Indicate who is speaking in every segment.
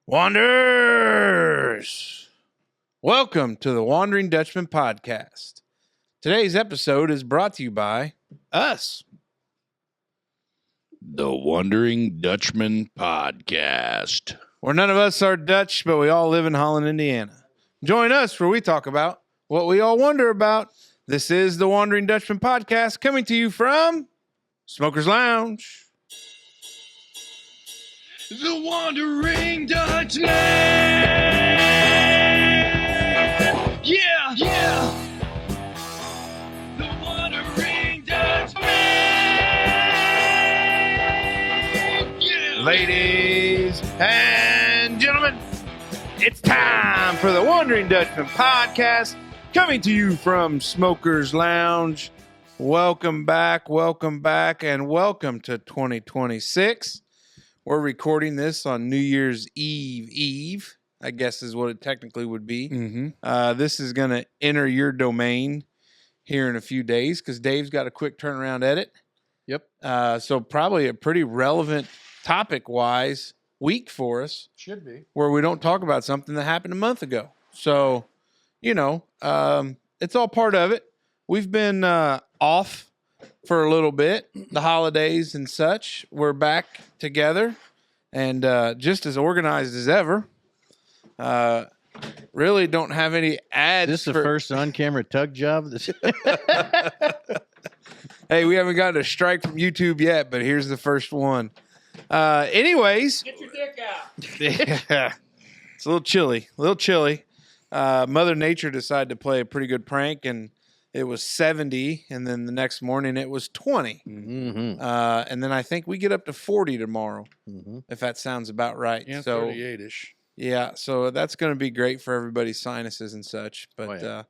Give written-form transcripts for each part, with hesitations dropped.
Speaker 1: Wanderers! Welcome to the Wondering Dutchmen podcast. Today's episode is brought to you by us.
Speaker 2: The Wondering Dutchmen podcast.
Speaker 1: Where none of us are Dutch, but we all live in Holland, Indiana. Join us where we talk about what we all wonder about. This is the Wondering Dutchmen podcast coming to you from Smoker's Lounge.
Speaker 2: The Wondering Dutchmen! Yeah! The Wondering Dutchmen! Yeah!
Speaker 1: Ladies and gentlemen, it's time for the Wondering Dutchman podcast coming to you from Smoker's Lounge. Welcome back, and welcome to 2026. We're recording this on New Year's Eve, I guess is what it technically would be.
Speaker 2: Mm-hmm.
Speaker 1: This is going to enter your domain here in a few days because Dave's got a quick turnaround edit.
Speaker 2: Yep.
Speaker 1: So probably a pretty relevant topic-wise week for us.
Speaker 2: Should be.
Speaker 1: Where we don't talk about something that happened a month ago. So, it's all part of it. We've been off for a little bit, the holidays and such. We're back together and just as organized as ever. Really don't have any ads.
Speaker 3: This is the first on-camera tug job?
Speaker 1: Hey, we haven't gotten a strike from YouTube yet, but here's the first one. Anyways.
Speaker 2: Get your dick out.
Speaker 1: Yeah, it's a little chilly. Mother Nature decided to play a pretty good prank, and it was 70, and then the next morning it was 20.
Speaker 3: Mm-hmm.
Speaker 1: And then I think we get up to 40 tomorrow, if that sounds about right.
Speaker 2: Yeah,
Speaker 1: so
Speaker 2: 38-ish.
Speaker 1: yeah, so that's going to be great for everybody's sinuses and such. But,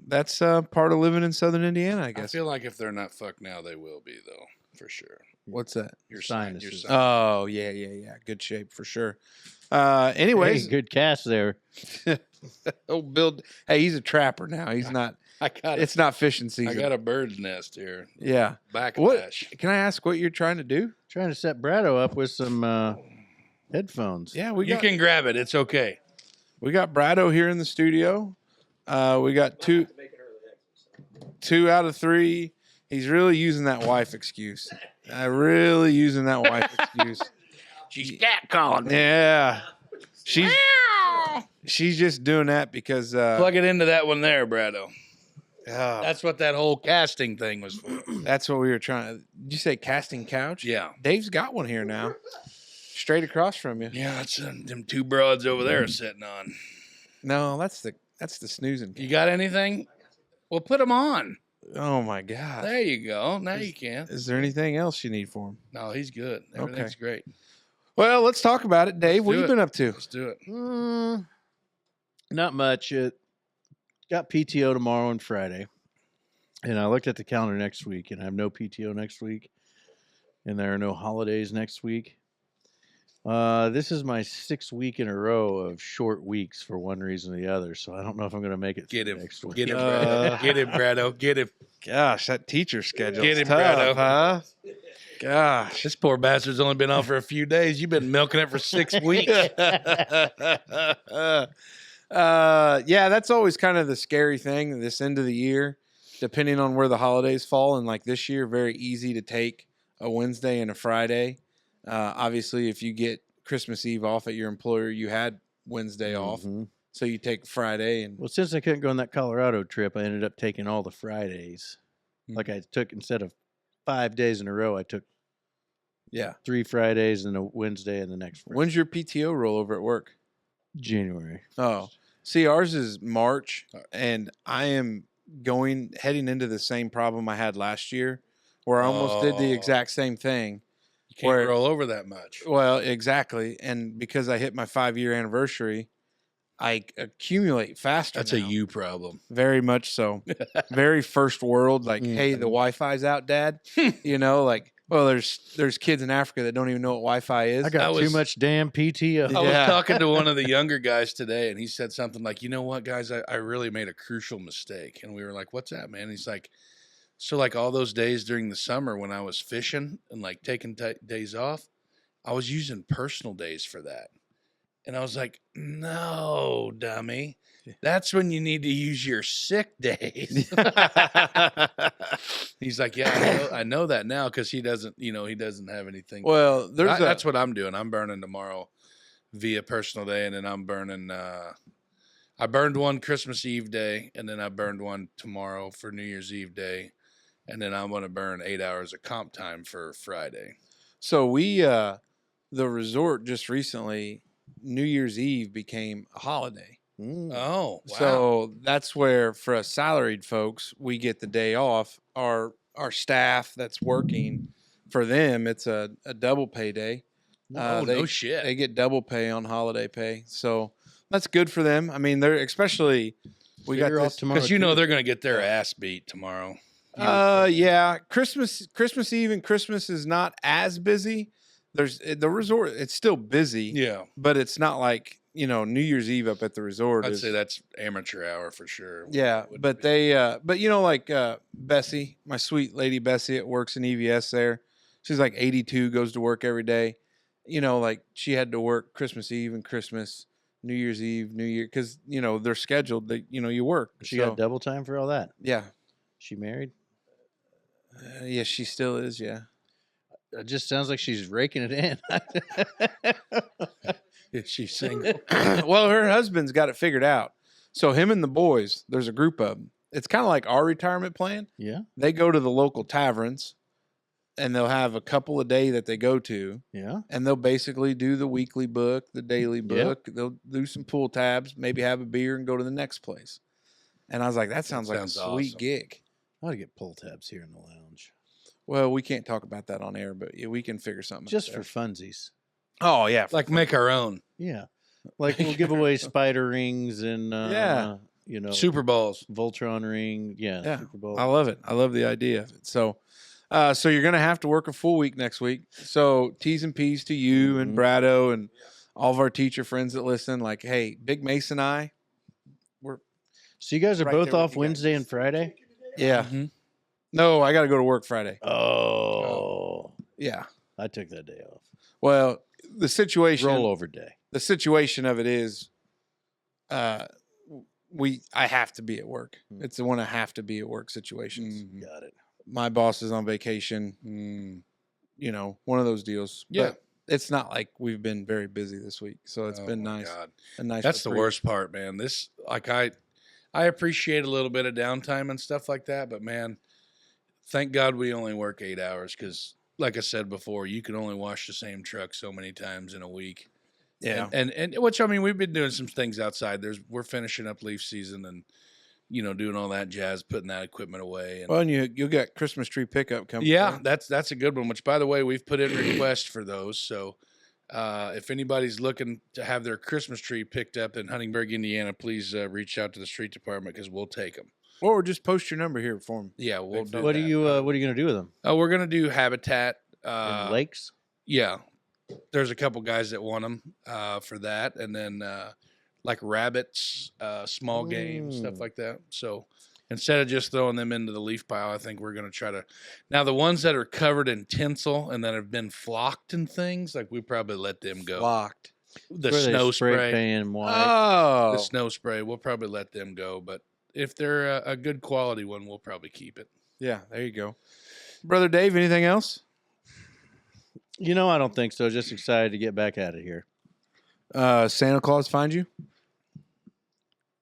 Speaker 1: that's part of living in Southern Indiana, I
Speaker 4: I
Speaker 1: guess.
Speaker 4: feel like if they're not fucked now, they will be, though, for sure.
Speaker 1: What's that?
Speaker 4: Your
Speaker 3: Sinuses.
Speaker 4: Your
Speaker 1: Oh, yeah. Good shape for sure. Anyways,
Speaker 3: Hey, good cast there.
Speaker 1: old Bill. Hey, he's a trapper now. He's not. It's not fishing
Speaker 4: I
Speaker 1: season.
Speaker 4: got a bird's nest here.
Speaker 1: Yeah.
Speaker 4: Backlash.
Speaker 1: Can I ask what you're trying to do?
Speaker 3: Trying to set Brado up with some headphones.
Speaker 1: Yeah,
Speaker 4: You can grab it. It's okay.
Speaker 1: we got Brado here in the studio. We got two out of three. He's really using that wife excuse. She's
Speaker 4: catcalling me.
Speaker 1: Yeah. She's just doing that because
Speaker 4: Plug it into that one there, Brado.
Speaker 1: oh,
Speaker 4: That's what that whole casting thing was for.
Speaker 1: that's what we were trying. Did you say casting couch?
Speaker 4: Yeah.
Speaker 1: Dave's got one here now, straight across from you.
Speaker 4: Yeah, that's them two broads over there sitting on.
Speaker 1: No, that's the snoozing.
Speaker 4: You got anything? Well, put them on.
Speaker 1: Oh my God!
Speaker 4: There you go. Now you can.
Speaker 1: Is there anything else you need for him?
Speaker 4: No, he's good. Everything's great.
Speaker 1: Well, let's talk about it, Dave. What
Speaker 4: do
Speaker 1: have you
Speaker 4: it.
Speaker 1: been up to?
Speaker 4: Let's do it.
Speaker 3: Not much. Got PTO tomorrow and Friday. And I looked at the calendar next week, and I have no PTO next week. And there are no holidays next week. This is my 6th week in a row of short weeks for one reason or the other. So I don't know if I'm going to make it
Speaker 4: Get him.
Speaker 3: next week.
Speaker 4: Get him, Brado. Get him, Brado. Get him.
Speaker 1: Gosh, that teacher schedule.
Speaker 4: Get him,
Speaker 1: tough,
Speaker 4: Brado.
Speaker 1: huh? Gosh.
Speaker 4: This poor bastard's only been on for a few days. You've been milking it for 6 weeks.
Speaker 1: Yeah, that's always kind of the scary thing this end of the year, depending on where the holidays fall. And like this year, very easy to take a Wednesday and a Friday. Obviously, if you get Christmas Eve off at your employer, you had Wednesday off.
Speaker 3: Mhm.
Speaker 1: So you take Friday and
Speaker 3: Well, since I couldn't go on that Colorado trip, I ended up taking all the Fridays. Like I took, instead of 5 days in a row, I took
Speaker 1: yeah.
Speaker 3: 3 Fridays and a Wednesday and the next Friday.
Speaker 1: When's your PTO rollover at work?
Speaker 3: January.
Speaker 1: Oh, see, ours is March, and I am heading into the same problem I had last year, where I almost did the
Speaker 4: Oh.
Speaker 1: exact same thing.
Speaker 4: You can't roll over that much.
Speaker 1: Well, exactly, and because I hit my 5-year anniversary, I accumulate faster.
Speaker 4: That's
Speaker 1: now.
Speaker 4: a you problem.
Speaker 1: Very much so. Very first world. Like, hey, the Wi-Fi's out, Dad. Well, there's kids in Africa that don't even know what Wi-Fi is.
Speaker 3: I got
Speaker 4: I
Speaker 3: too
Speaker 4: was-
Speaker 3: much damn PTO.
Speaker 4: I was
Speaker 1: Yeah.
Speaker 4: talking to one of the younger guys today, and he said something like, "You know what, guys? I really made a crucial mistake." And we were like, "What's that, man?" And he's like, "So like all those days during the summer when I was fishing and like taking days off, I was using personal days for that." And I was like, no, dummy. That's when you need to use your sick days. He's like, yeah, I know that now because he doesn't have anything.
Speaker 1: Well,
Speaker 4: That's what I'm doing. I'm burning tomorrow via personal day, and then I'm burning. I burned one Christmas Eve day, and then I burned one tomorrow for New Year's Eve day, and then I'm going to burn 8 hours of comp time for Friday.
Speaker 1: So we, the resort just recently, New Year's Eve became a holiday.
Speaker 4: Oh, wow.
Speaker 1: So that's where, for us salaried folks, we get the day off. Our staff that's working, for them, it's a double pay day.
Speaker 4: No shit.
Speaker 1: They get double pay on holiday pay. So that's good for them. I mean, they're especially we got
Speaker 3: You're off
Speaker 1: this
Speaker 3: tomorrow
Speaker 4: Because they're going to get their ass beat tomorrow.
Speaker 1: yeah, Christmas Eve and Christmas is not as busy. There's the resort; it's still busy.
Speaker 4: Yeah,
Speaker 1: but it's not like New Year's Eve up at the resort.
Speaker 4: I'd say that's amateur hour for sure.
Speaker 1: Yeah, but they, Bessie, my sweet lady Bessie, that works in EVS there. She's like 82, goes to work every day. Like she had to work Christmas Eve and Christmas, New Year's Eve, New Year, because they're scheduled. That you work.
Speaker 3: She got double time for all that.
Speaker 1: Yeah.
Speaker 3: She married?
Speaker 1: Yeah, she still is. Yeah.
Speaker 3: It just sounds like she's raking it in.
Speaker 4: Is she single?
Speaker 1: Well, her husband's got it figured out. So him and the boys, there's a group of them. It's kind of like our retirement plan.
Speaker 3: Yeah.
Speaker 1: They go to the local taverns, and they'll have a couple a day that they go to.
Speaker 3: Yeah.
Speaker 1: And they'll basically do the weekly book, the daily book. Yep. They'll do some pool tabs, maybe have a beer, and go to the next place. And I was like, that sounds like a sweet
Speaker 4: awesome.
Speaker 1: Gig.
Speaker 3: I ought to get pull tabs here in the lounge.
Speaker 1: Well, we can't talk about that on air, but yeah, we can figure something out
Speaker 3: Just
Speaker 1: there.
Speaker 3: for funsies.
Speaker 1: Oh, yeah.
Speaker 4: Like make our own.
Speaker 3: Yeah. Like we'll give away spider rings and,
Speaker 4: Super Bowls.
Speaker 3: Voltron ring. Yeah.
Speaker 1: Super
Speaker 3: Bowl.
Speaker 1: I love it. I love the idea of it. So you're going to have to work a full week next week. So T's and P's to you and Brado and all of our teacher friends that listen. Like, hey, Big Mace and I,
Speaker 3: so you guys are
Speaker 1: right
Speaker 3: both
Speaker 1: there with
Speaker 3: off
Speaker 1: you
Speaker 3: Wednesday and Friday?
Speaker 1: Yeah.
Speaker 4: Mm-hmm.
Speaker 1: No, I got to go to work Friday.
Speaker 3: Oh.
Speaker 1: Yeah.
Speaker 3: I took that day off.
Speaker 1: Well, the situation
Speaker 3: Rollover day.
Speaker 1: The situation of it is, I have to be at work. It's the one I have to be at work situations.
Speaker 3: Got it.
Speaker 1: My boss is on vacation. One of those deals.
Speaker 4: Yeah.
Speaker 1: But it's not like we've been very busy this week, so it's been nice.
Speaker 4: God.
Speaker 1: A nice.
Speaker 4: That's the
Speaker 1: reprieve.
Speaker 4: worst part, man. This, I appreciate a little bit of downtime and stuff like that, but man, thank God we only work 8 hours because, like I said before, you can only wash the same truck so many times in a week.
Speaker 1: Yeah,
Speaker 4: and which, I mean, we've been doing some things outside. We're finishing up leaf season and doing all that jazz, putting that equipment away. And,
Speaker 1: well, and you'll get Christmas tree pickup coming.
Speaker 4: yeah, that's a good one. Which, by the way, we've put in requests for those. So if anybody's looking to have their Christmas tree picked up in Huntingburg, Indiana, please reach out to the street department because we'll take them.
Speaker 1: Or just post your number here for them.
Speaker 4: Yeah, we'll do
Speaker 3: What
Speaker 4: that.
Speaker 3: are you going to do with them?
Speaker 4: We're gonna do habitat.
Speaker 3: In lakes?
Speaker 4: Yeah, there's a couple guys that want them for that, and then like rabbits, small game, stuff like that. So instead of just throwing them into the leaf pile, I think we're gonna try to. Now the ones that are covered in tinsel and that have been flocked and things, like we probably let them go.
Speaker 1: Flocked.
Speaker 4: The snow spray.
Speaker 3: Painting white.
Speaker 1: Oh,
Speaker 4: The snow spray, we'll probably let them go, but if they're a good quality one, we'll probably keep it.
Speaker 1: yeah. There you go, Brother Dave. Anything else?
Speaker 3: I don't think so. Just excited to get back out of here.
Speaker 1: Santa Claus find you?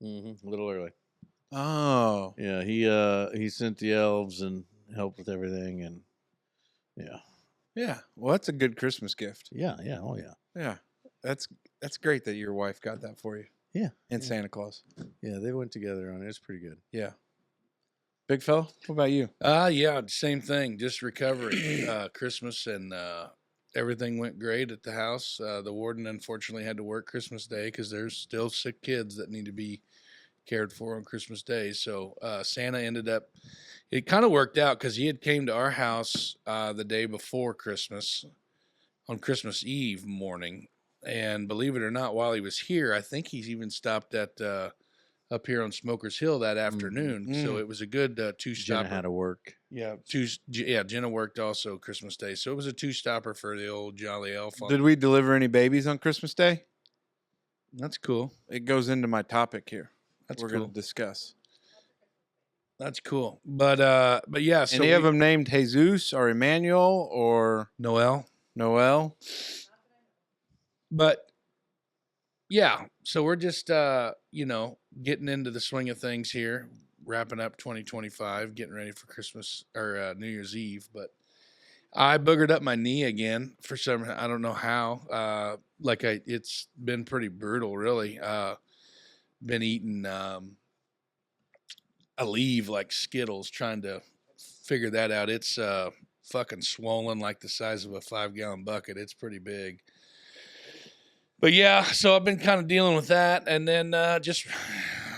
Speaker 3: A little early.
Speaker 1: Oh,
Speaker 3: Yeah, he sent the elves and helped with everything, and
Speaker 1: yeah. Well, that's a good Christmas gift.
Speaker 3: yeah, oh yeah,
Speaker 1: Yeah, that's great that your wife got that for you.
Speaker 3: Yeah,
Speaker 1: and Santa Claus.
Speaker 3: yeah. They went together on it. It's pretty good.
Speaker 1: Yeah. Big fella, what about you?
Speaker 4: Yeah, same thing. Just recovery. Christmas and everything went great at the house. The warden unfortunately had to work Christmas Day because there's still sick kids that need to be cared for on Christmas Day. So Santa ended up. It kind of worked out because he had came to our house the day before Christmas, on Christmas Eve morning, and believe it or not, while he was here, I think he's even stopped at. Up here on Smokers Hill that afternoon. So it was a good two-stopper.
Speaker 3: Jenna had to work.
Speaker 1: Yeah.
Speaker 4: Jenna worked also Christmas Day. So it was a two-stopper for the old Jolly Elf.
Speaker 1: Did we deliver any babies on Christmas Day?
Speaker 4: That's cool.
Speaker 1: It goes into my topic here.
Speaker 4: That's
Speaker 1: We're
Speaker 4: cool.
Speaker 1: going to discuss.
Speaker 4: That's cool. But yeah. So
Speaker 1: Any of them named Jesus or Emmanuel or
Speaker 4: Noel. But yeah, so we're just getting into the swing of things here, wrapping up 2025, getting ready for Christmas or New Year's Eve. But I boogered up my knee again for some. I don't know how. It's been pretty brutal, really. Been eating Aleve like Skittles, trying to figure that out. It's fucking swollen like the size of a 5-gallon bucket. It's pretty big. But yeah, so I've been kind of dealing with that, and then just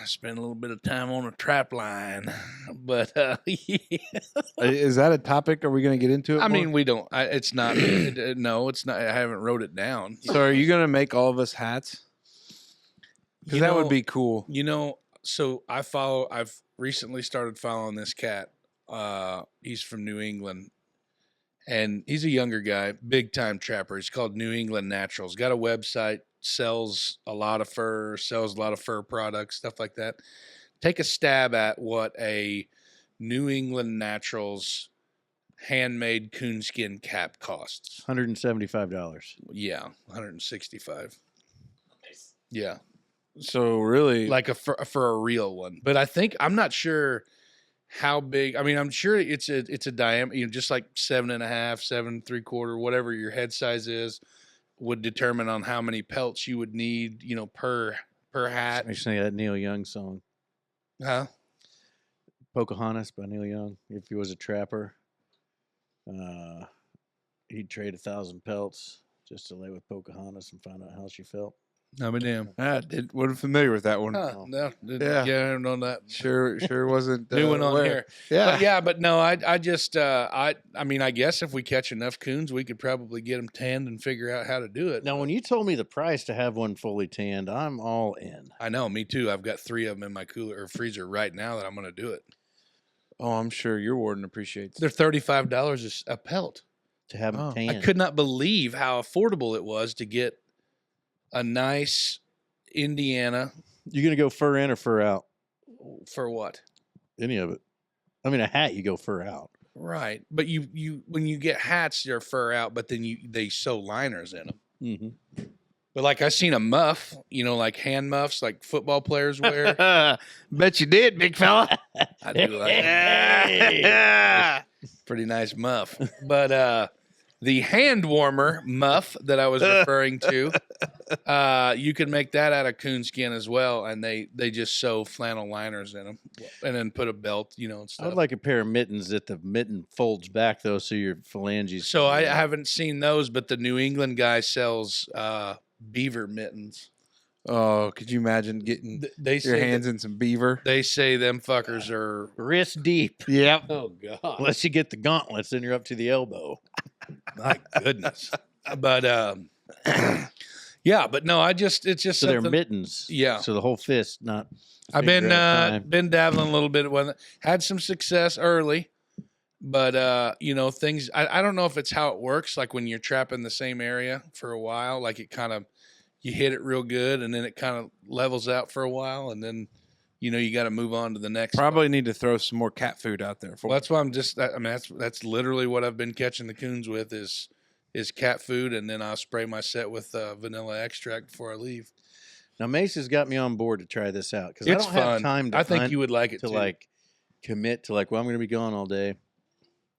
Speaker 4: spend a little bit of time on a trap line. But yeah.
Speaker 1: Is that a topic? Are we going to get into it?
Speaker 4: I mean, we don't. It's not. No, it's not. I haven't wrote it down.
Speaker 1: So are you going to make all of us hats? Because that would be cool.
Speaker 4: So I've recently started following this cat. He's from New England. And he's a younger guy, big time trapper. He's called New England Naturals. Got a website, sells a lot of fur, sells a lot of fur products, stuff like that. Take a stab at what a New England Naturals handmade coonskin cap costs.
Speaker 3: $175.
Speaker 4: Yeah, $165.
Speaker 2: Nice.
Speaker 4: Yeah,
Speaker 1: So really,
Speaker 4: like for a real one. But I'm not sure how big. I mean, I'm sure it's a diameter, just like 7.5, 7.75, whatever your head size is, would determine on how many pelts you would need, per hat.
Speaker 3: Makes me think of that Neil Young song,
Speaker 4: Huh?
Speaker 3: Pocahontas by Neil Young. If he was a trapper, he'd trade 1,000 pelts just to lay with Pocahontas and find out how she felt.
Speaker 4: I'll be damned.
Speaker 1: wasn't familiar with that one.
Speaker 4: Huh, no,
Speaker 1: Yeah.
Speaker 4: I don't know that.
Speaker 1: Sure wasn't
Speaker 4: New one on
Speaker 1: aware.
Speaker 4: here.
Speaker 1: Yeah.
Speaker 4: But no, I just I mean, I guess if we catch enough coons, we could probably get them tanned and figure out how to do it.
Speaker 3: Now, when you told me the price to have one fully tanned, I'm all in.
Speaker 4: I know, me too. I've got 3 of them in my cooler or freezer right now that I'm going to do it.
Speaker 1: Oh, I'm sure your warden appreciates
Speaker 4: They're $35 a pelt.
Speaker 3: To have them tanned.
Speaker 4: I could not believe how affordable it was to get a nice Indiana.
Speaker 3: You gonna go fur in or fur out?
Speaker 4: For what?
Speaker 3: Any of it. I mean, a hat you go fur out.
Speaker 4: Right, but you when you get hats, they're fur out, but then they sew liners in them.
Speaker 3: Mm-hmm.
Speaker 4: But like I seen a muff, like hand muffs, like football players wear.
Speaker 1: Bet you did, big fella.
Speaker 4: I do like it. Pretty nice muff. But the hand warmer muff that I was referring to, you can make that out of coonskin as well, and they just sew flannel liners in them, and then put a belt, and stuff.
Speaker 3: I'd like a pair of mittens that the mitten folds back though, so your phalanges.
Speaker 4: So I haven't seen those, but the New England guy sells beaver mittens.
Speaker 1: Oh, could you imagine getting your hands in some beaver?
Speaker 4: They say them fuckers are
Speaker 3: wrist deep.
Speaker 1: Yep.
Speaker 4: Oh god.
Speaker 3: Unless you get the gauntlets, then you're up to the elbow.
Speaker 4: My goodness. But yeah, but no, it's just
Speaker 3: So they're
Speaker 4: something.
Speaker 3: mittens.
Speaker 4: Yeah.
Speaker 3: So the whole fist, not.
Speaker 4: I've been dabbling a little bit with it. Had some success early, but things. I don't know if it's how it works. Like when you're trapping the same area for a while, like it kind of you hit it real good, and then it kind of levels out for a while, and then you got to move on to the next.
Speaker 1: Probably need to throw some more cat food out there.
Speaker 4: Well, that's why I'm just. I mean, that's literally what I've been catching the coons with is cat food, and then I'll spray my set with vanilla extract before I leave.
Speaker 3: Now Mace's got me on board to try this out because I
Speaker 4: It's
Speaker 3: don't
Speaker 4: fun.
Speaker 3: have time to.
Speaker 4: I think
Speaker 3: hunt
Speaker 4: you would like it
Speaker 3: to
Speaker 4: too.
Speaker 3: commit to well, I'm going to be gone all day,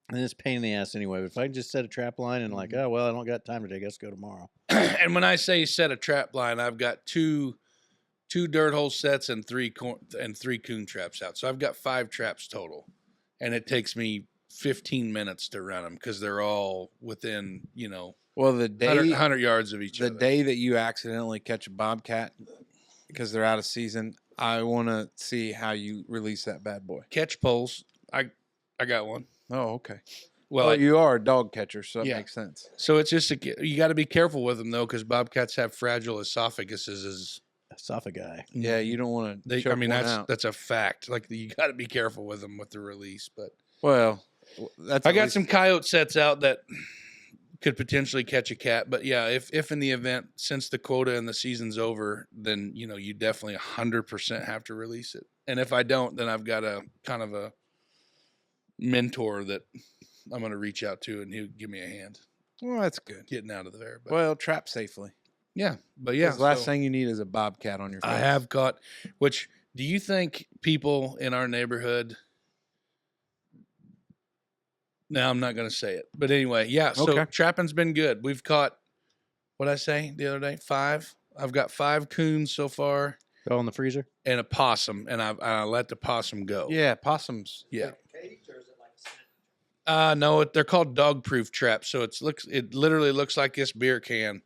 Speaker 3: and it's a pain in the ass anyway. But if I can just set a trap line and oh well, I don't got time today, let's go tomorrow.
Speaker 4: And when I say set a trap line, I've got two dirt hole sets and three coon traps out. So I've got 5 traps total, and it takes me 15 minutes to run them because they're all within
Speaker 1: Well, the day
Speaker 4: 100 yards of each
Speaker 1: the
Speaker 4: other.
Speaker 1: day that you accidentally catch a bobcat because they're out of season, I want to see how you release that bad boy.
Speaker 4: Catch poles. I got one.
Speaker 1: Oh, okay.
Speaker 4: Well,
Speaker 1: you are a dog catcher, so that
Speaker 4: Yeah.
Speaker 1: makes sense.
Speaker 4: so it's just you got to be careful with them though, because bobcats have fragile esophaguses.
Speaker 3: Esophagi.
Speaker 1: Yeah, you don't want to.
Speaker 4: That's a fact. Like you got to be careful with them with the release. But
Speaker 1: Well, that's
Speaker 4: I got some coyote sets out that could potentially catch a cat. But yeah, if in the event, since the quota and the season's over, then, you know, you definitely 100% have to release it. And if I don't, then I've got a kind of a mentor that I'm going to reach out to, and he'll give me a hand
Speaker 1: Well, that's good.
Speaker 4: getting out of there. But
Speaker 1: Well, trap safely.
Speaker 4: yeah, but yeah,
Speaker 1: The last
Speaker 4: so
Speaker 1: thing you need is a bobcat on your face.
Speaker 4: I have caught, which do you think people in our neighborhood, no, I'm not going to say it, but anyway, yeah. So
Speaker 1: Okay.
Speaker 4: trapping's been good. We've caught, what did I say the other day? 5. I've got 5 coons so far
Speaker 3: Go in the freezer.
Speaker 4: and a possum, and I let the possum go.
Speaker 1: Yeah, possums.
Speaker 4: Yeah.
Speaker 2: Caged, or is it like a snack?
Speaker 4: No, they're called dog-proof traps. So it literally looks like this beer can.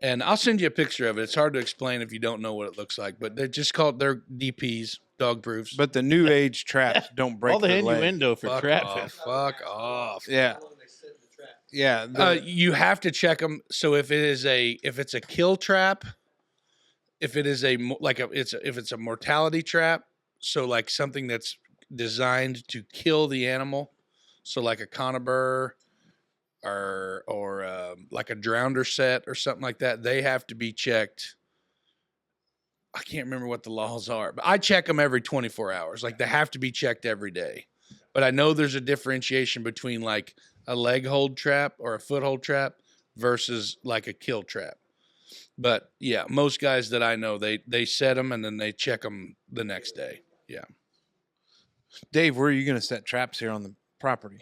Speaker 4: And I'll send you a picture of it. It's hard to explain if you don't know what it looks like, but they're DPs, dog-proofs.
Speaker 1: But the new age traps don't break
Speaker 3: All the
Speaker 1: their leg.
Speaker 3: innuendo for
Speaker 4: Fuck
Speaker 3: trapping.
Speaker 4: off. Fuck off.
Speaker 1: Yeah,
Speaker 2: How long they sit in the trap?
Speaker 1: yeah.
Speaker 4: You have to check them. So if it's a kill trap, if it is if it's a mortality trap, so like something that's designed to kill the animal, so like a conibear or like a drowner set or something like that, they have to be checked. I can't remember what the laws are, but I check them every 24 hours. Like they have to be checked every day. But I know there's a differentiation between like a leg hold trap or a foothold trap versus like a kill trap. But yeah, most guys that I know, they set them and then they check them the next day. Yeah.
Speaker 1: Dave, where are you going to set traps here on the property?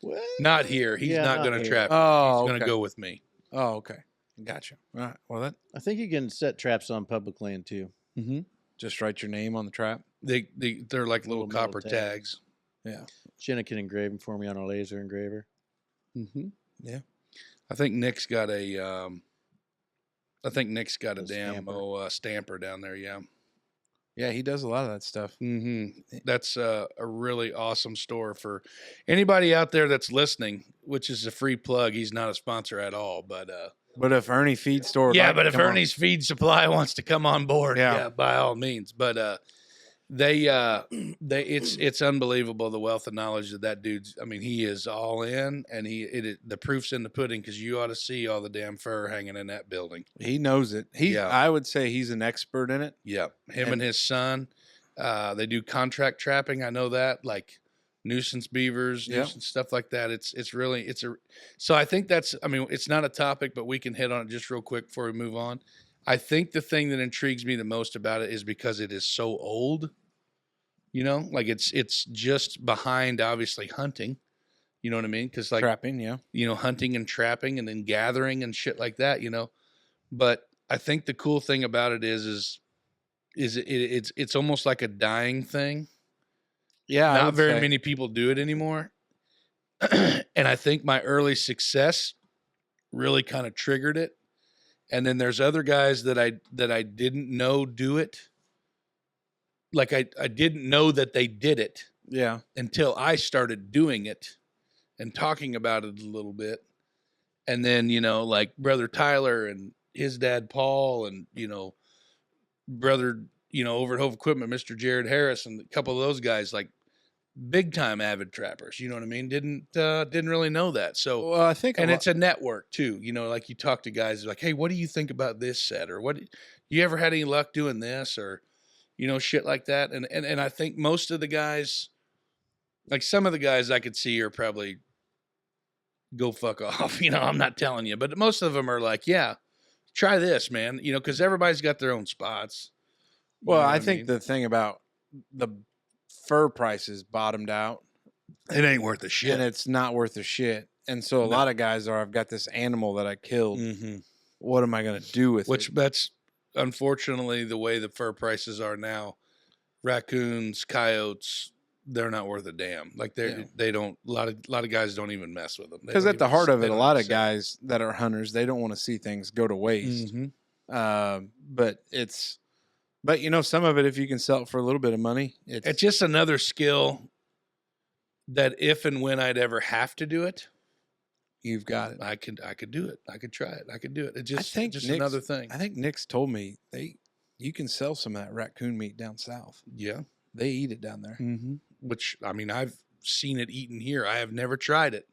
Speaker 3: What?
Speaker 4: Not here. He's
Speaker 3: Yeah,
Speaker 4: not
Speaker 3: not
Speaker 4: going to
Speaker 3: here.
Speaker 4: trap.
Speaker 1: Oh,
Speaker 4: He's going to
Speaker 1: okay.
Speaker 4: go with me.
Speaker 1: Oh, okay. Gotcha. All right. Well, that
Speaker 3: I think you can set traps on public land too.
Speaker 4: Mm-hmm.
Speaker 1: just write your name on the trap.
Speaker 4: They're like little
Speaker 3: Little metal
Speaker 4: copper
Speaker 3: tags.
Speaker 4: tags.
Speaker 1: Yeah.
Speaker 3: Jenna can engrave them for me on a laser engraver.
Speaker 4: Mm-hmm.
Speaker 1: Yeah.
Speaker 4: I think Nick's got a
Speaker 3: A
Speaker 4: damn
Speaker 3: stamper.
Speaker 4: stamper down there. Yeah.
Speaker 1: Yeah, he does a lot of that stuff.
Speaker 4: Mm-hmm. That's a really awesome store for anybody out there that's listening, which is a free plug. He's not a sponsor at all, but
Speaker 1: But if Ernie Feed Store, would
Speaker 4: yeah,
Speaker 1: like
Speaker 4: but
Speaker 1: to
Speaker 4: if
Speaker 1: come on-
Speaker 4: Ernie's Feed Supply wants to come on board,
Speaker 1: Yeah.
Speaker 4: yeah, by all means. But it's unbelievable the wealth of knowledge that dude's. I mean, he is all in, and the proof's in the pudding because you ought to see all the damn fur hanging in that building.
Speaker 1: he knows it.
Speaker 4: Yeah.
Speaker 1: I would say he's an expert in it.
Speaker 4: Yeah, him and his son, they do contract trapping. I know that, like nuisance beavers,
Speaker 1: Yep.
Speaker 4: nuisance stuff like that. So I think that's. I mean, it's not a topic, but we can hit on it just real quick before we move on. I think the thing that intrigues me the most about it is because it is so old. You know, like it's just behind obviously hunting. You know what I mean? Because like
Speaker 1: Trapping, yeah.
Speaker 4: you know, hunting and trapping and then gathering and shit like that, you know. But I think the cool thing about it is it's almost like a dying thing.
Speaker 1: Yeah, I
Speaker 4: Not
Speaker 1: would
Speaker 4: very
Speaker 1: say.
Speaker 4: many people do it anymore. And I think my early success really kind of triggered it. And then there's other guys that I didn't know do it. Like I didn't know that they did it
Speaker 1: Yeah.
Speaker 4: until I started doing it and talking about it a little bit. And then, you know, like brother Tyler and his dad, Paul, and, you know, brother, you know, over at Hove Equipment, Mr. Jared Harris, and a couple of those guys, like big time avid trappers, you know what I mean? Didn't really know that. So,
Speaker 1: Well, I think,
Speaker 4: and it's a network too, you know, like you talk to guys like, hey, what do you think about this set? Or you ever had any luck doing this? Or, you know, shit like that. And I think most of the guys, like some of the guys I could see are probably go fuck off. You know, I'm not telling you, but most of them are like, yeah, try this, man. You know, because everybody's got their own spots. You
Speaker 1: well,
Speaker 4: know what
Speaker 1: I think
Speaker 4: mean?
Speaker 1: the thing about the fur prices bottomed out,
Speaker 4: it ain't worth a shit.
Speaker 1: and it's not worth a shit. And so a
Speaker 4: No.
Speaker 1: lot of guys are, I've got this animal that I killed.
Speaker 4: Mm-hmm.
Speaker 1: What am I going to do with
Speaker 4: Which
Speaker 1: it?
Speaker 4: that's unfortunately the way the fur prices are now. Raccoons, coyotes, they're not worth a damn. Like they don't. A lot of guys don't even mess with them. They
Speaker 1: Because
Speaker 4: don't
Speaker 1: at the
Speaker 4: even
Speaker 1: heart
Speaker 4: s-
Speaker 1: of
Speaker 4: they
Speaker 1: it, a
Speaker 4: don't
Speaker 1: lot
Speaker 4: even
Speaker 1: of
Speaker 4: say-
Speaker 1: guys that are hunters, they don't want to see things go to waste.
Speaker 4: Mhm.
Speaker 1: But you know, some of it, if you can sell it for a little bit of money,
Speaker 4: It's just another skill that if and when I'd ever have to do it,
Speaker 1: you've got it.
Speaker 4: I could do it. I could try it. I could do it. It's just
Speaker 1: think
Speaker 4: just
Speaker 1: Nick's-
Speaker 4: another thing.
Speaker 1: I think Nick's told me you can sell some of that raccoon meat down south.
Speaker 4: Yeah.
Speaker 1: They eat it down there.
Speaker 4: Mm-hmm. Which I mean, I've seen it eaten here. I have never tried it,